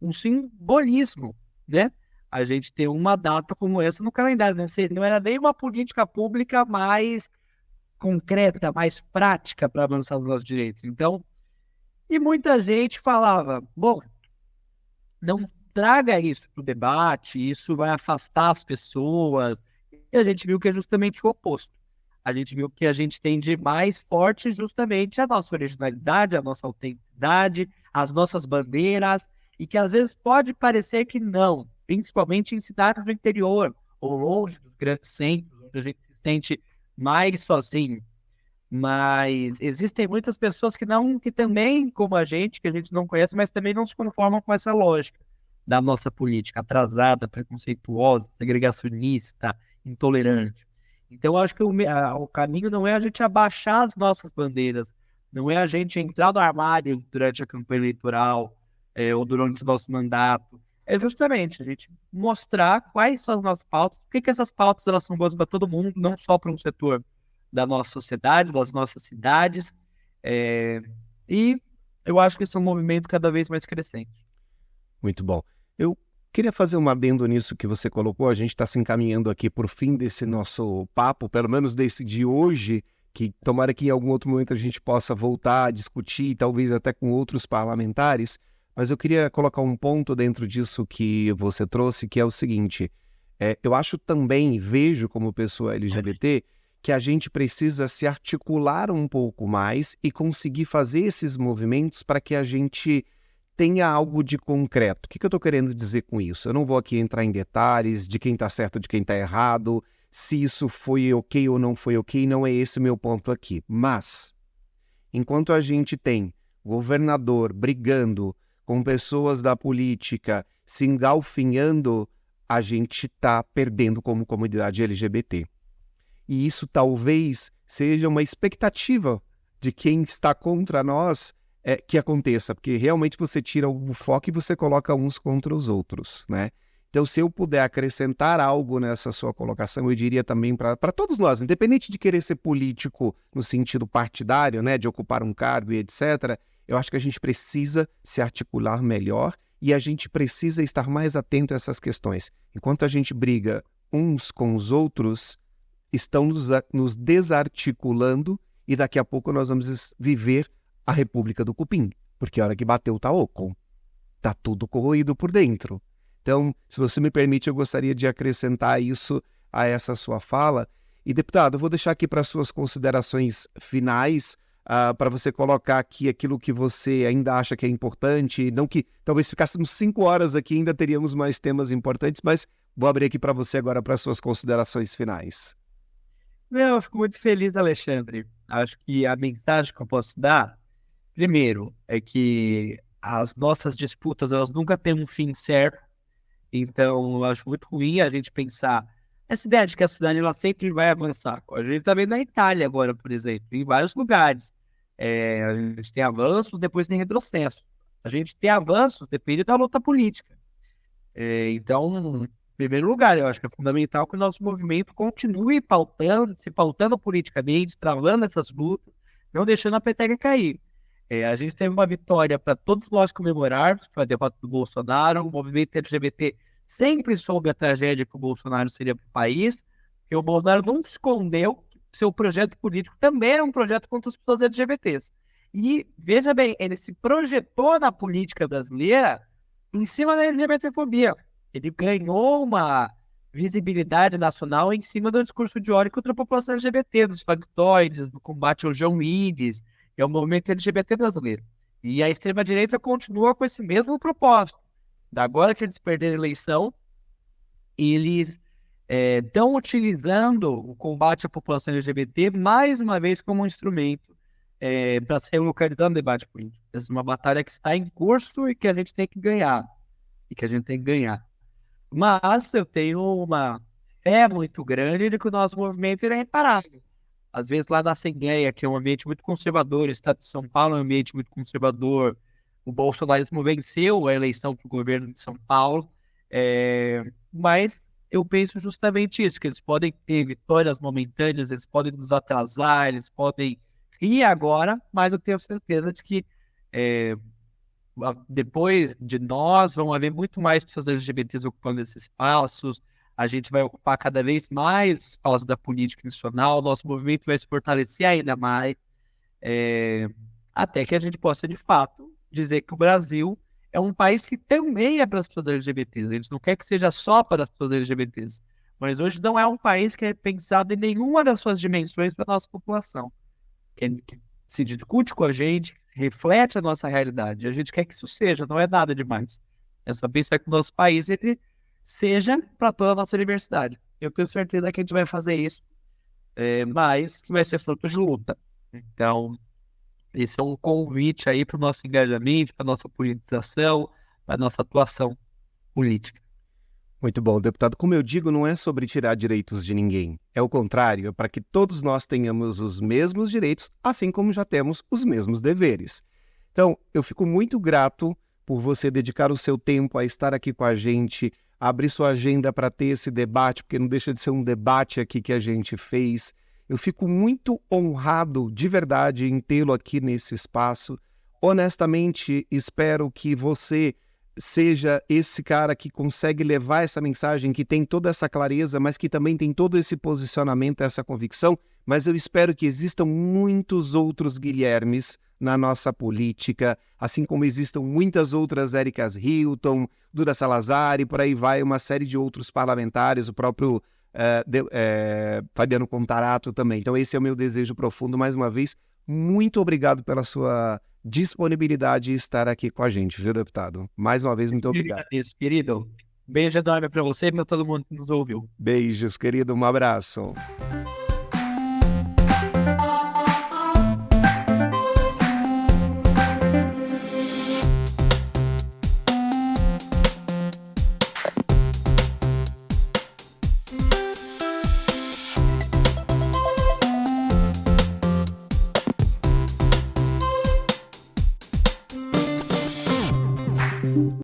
um simbolismo, né? A gente ter uma data como essa no calendário. Não era nem uma política pública mais concreta, mais prática para avançar os nossos direitos. Então, e muita gente falava, bom, não traga isso para o debate, isso vai afastar as pessoas. E a gente viu que é justamente o oposto. A gente viu que a gente tem de mais forte justamente a nossa originalidade, a nossa autenticidade, as nossas bandeiras, e que às vezes pode parecer que não, principalmente em cidades do interior, ou longe dos grandes centros, onde a gente se sente mais sozinho. Mas existem muitas pessoas que também, como a gente não conhece, mas também não se conformam com essa lógica da nossa política atrasada, preconceituosa, segregacionista, intolerante. Então, eu acho que o caminho não é a gente abaixar as nossas bandeiras, não é a gente entrar no armário durante a campanha eleitoral ou durante o nosso mandato. É justamente a gente mostrar quais são as nossas pautas, por que essas pautas elas são boas para todo mundo, não só para um setor da nossa sociedade, das nossas cidades. E eu acho que esse é um movimento cada vez mais crescente. Muito bom. Eu queria fazer um adendo nisso que você colocou. A gente está se encaminhando aqui para o fim desse nosso papo, pelo menos desse de hoje, que tomara que em algum outro momento a gente possa voltar a discutir, talvez até com outros parlamentares, mas eu queria colocar um ponto dentro disso que você trouxe, que é o seguinte, eu acho também, vejo como pessoa LGBT, que a gente precisa se articular um pouco mais e conseguir fazer esses movimentos para que a gente tenha algo de concreto. O que eu estou querendo dizer com isso? Eu não vou aqui entrar em detalhes de quem está certo, de quem está errado, se isso foi ok ou não foi ok, não é esse o meu ponto aqui. Mas, enquanto a gente tem governador brigando com pessoas da política, se engalfinhando, a gente está perdendo como comunidade LGBT. E isso talvez seja uma expectativa de quem está contra nós que aconteça, porque realmente você tira o foco e você coloca uns contra os outros, né? Então, se eu puder acrescentar algo nessa sua colocação, eu diria também para todos nós, independente de querer ser político no sentido partidário, né, de ocupar um cargo e etc., eu acho que a gente precisa se articular melhor e a gente precisa estar mais atento a essas questões. Enquanto a gente briga uns com os outros, estão nos desarticulando e daqui a pouco nós vamos viver a República do Cupim, porque a hora que bateu tá oco, tá tudo corroído por dentro. Então, se você me permite, eu gostaria de acrescentar isso a essa sua fala. E, deputado, eu vou deixar aqui para suas considerações finais, para você colocar aqui aquilo que você ainda acha que é importante, não que talvez ficássemos 5 horas aqui, ainda teríamos mais temas importantes, mas vou abrir aqui para você agora para suas considerações finais. Eu fico muito feliz, Alexandre. Acho que a mensagem que eu posso dar, primeiro, é que as nossas disputas, elas nunca têm um fim certo. Então, eu acho muito ruim a gente pensar essa ideia de que a cidade ela sempre vai avançar. A gente está vendo na Itália agora, por exemplo, em vários lugares. A gente tem avanços, depois tem retrocesso. A gente tem avanços, depende da luta política. Então, em primeiro lugar, eu acho que é fundamental que o nosso movimento continue se pautando politicamente, travando essas lutas, não deixando a peteca cair. A gente teve uma vitória para todos nós comemorarmos, que foi a derrota do Bolsonaro. O movimento LGBT sempre soube a tragédia que o Bolsonaro seria para o país, porque o Bolsonaro não escondeu que seu projeto político também era um projeto contra as pessoas LGBTs. E, veja bem, ele se projetou na política brasileira em cima da LGBTfobia. Ele ganhou uma visibilidade nacional em cima do discurso de ódio contra a população LGBT, dos factoides, do combate ao João Willis, que é o movimento LGBT brasileiro. E a extrema-direita continua com esse mesmo propósito. Agora que eles perderam a eleição, eles estão utilizando o combate à população LGBT mais uma vez como um instrumento para se localizar no debate político. Essa é uma batalha que está em curso e que a gente tem que ganhar. Mas eu tenho uma fé muito grande de que o nosso movimento irá imparável. Às vezes lá na Assembleia, que é um ambiente muito conservador, o Estado de São Paulo é um ambiente muito conservador, o bolsonarismo venceu a eleição para o governo de São Paulo, mas eu penso justamente isso, que eles podem ter vitórias momentâneas, eles podem nos atrasar, eles podem ir agora, mas eu tenho certeza de que depois de nós vão haver muito mais pessoas LGBTs ocupando esses espaços, a gente vai ocupar cada vez mais espaços da política institucional, nosso movimento vai se fortalecer ainda mais, até que a gente possa, de fato, dizer que o Brasil é um país que também é para as pessoas LGBTs. A gente não quer que seja só para as pessoas LGBTs, mas hoje não é um país que é pensado em nenhuma das suas dimensões para a nossa população, que se discute com a gente, reflete a nossa realidade. A gente quer que isso seja, não é nada demais. É só pensar que o nosso país ele seja para toda a nossa diversidade. Eu tenho certeza que a gente vai fazer isso, mas que vai ser fruto de luta. Então, esse é um convite aí para o nosso engajamento, para a nossa politização, para a nossa atuação política. Muito bom, deputado. Como eu digo, não é sobre tirar direitos de ninguém. É o contrário, é para que todos nós tenhamos os mesmos direitos, assim como já temos os mesmos deveres. Então, eu fico muito grato por você dedicar o seu tempo a estar aqui com a gente, abrir sua agenda para ter esse debate, porque não deixa de ser um debate aqui que a gente fez. Eu fico muito honrado, de verdade, em tê-lo aqui nesse espaço. Honestamente, espero que você seja esse cara que consegue levar essa mensagem, que tem toda essa clareza, mas que também tem todo esse posicionamento, essa convicção. Mas eu espero que existam muitos outros Guilhermes na nossa política, assim como existam muitas outras Éricas Hilton, Duda Salazar e por aí vai, uma série de outros parlamentares, o próprio Fabiano Contarato também. Então esse é o meu desejo profundo. Mais uma vez, muito obrigado pela sua disponibilidade e estar aqui com a gente, viu, deputado? Mais uma vez, muito obrigado. Agradeço, querido. Beijo enorme para você e para todo mundo que nos ouviu. Beijos, querido. Um abraço.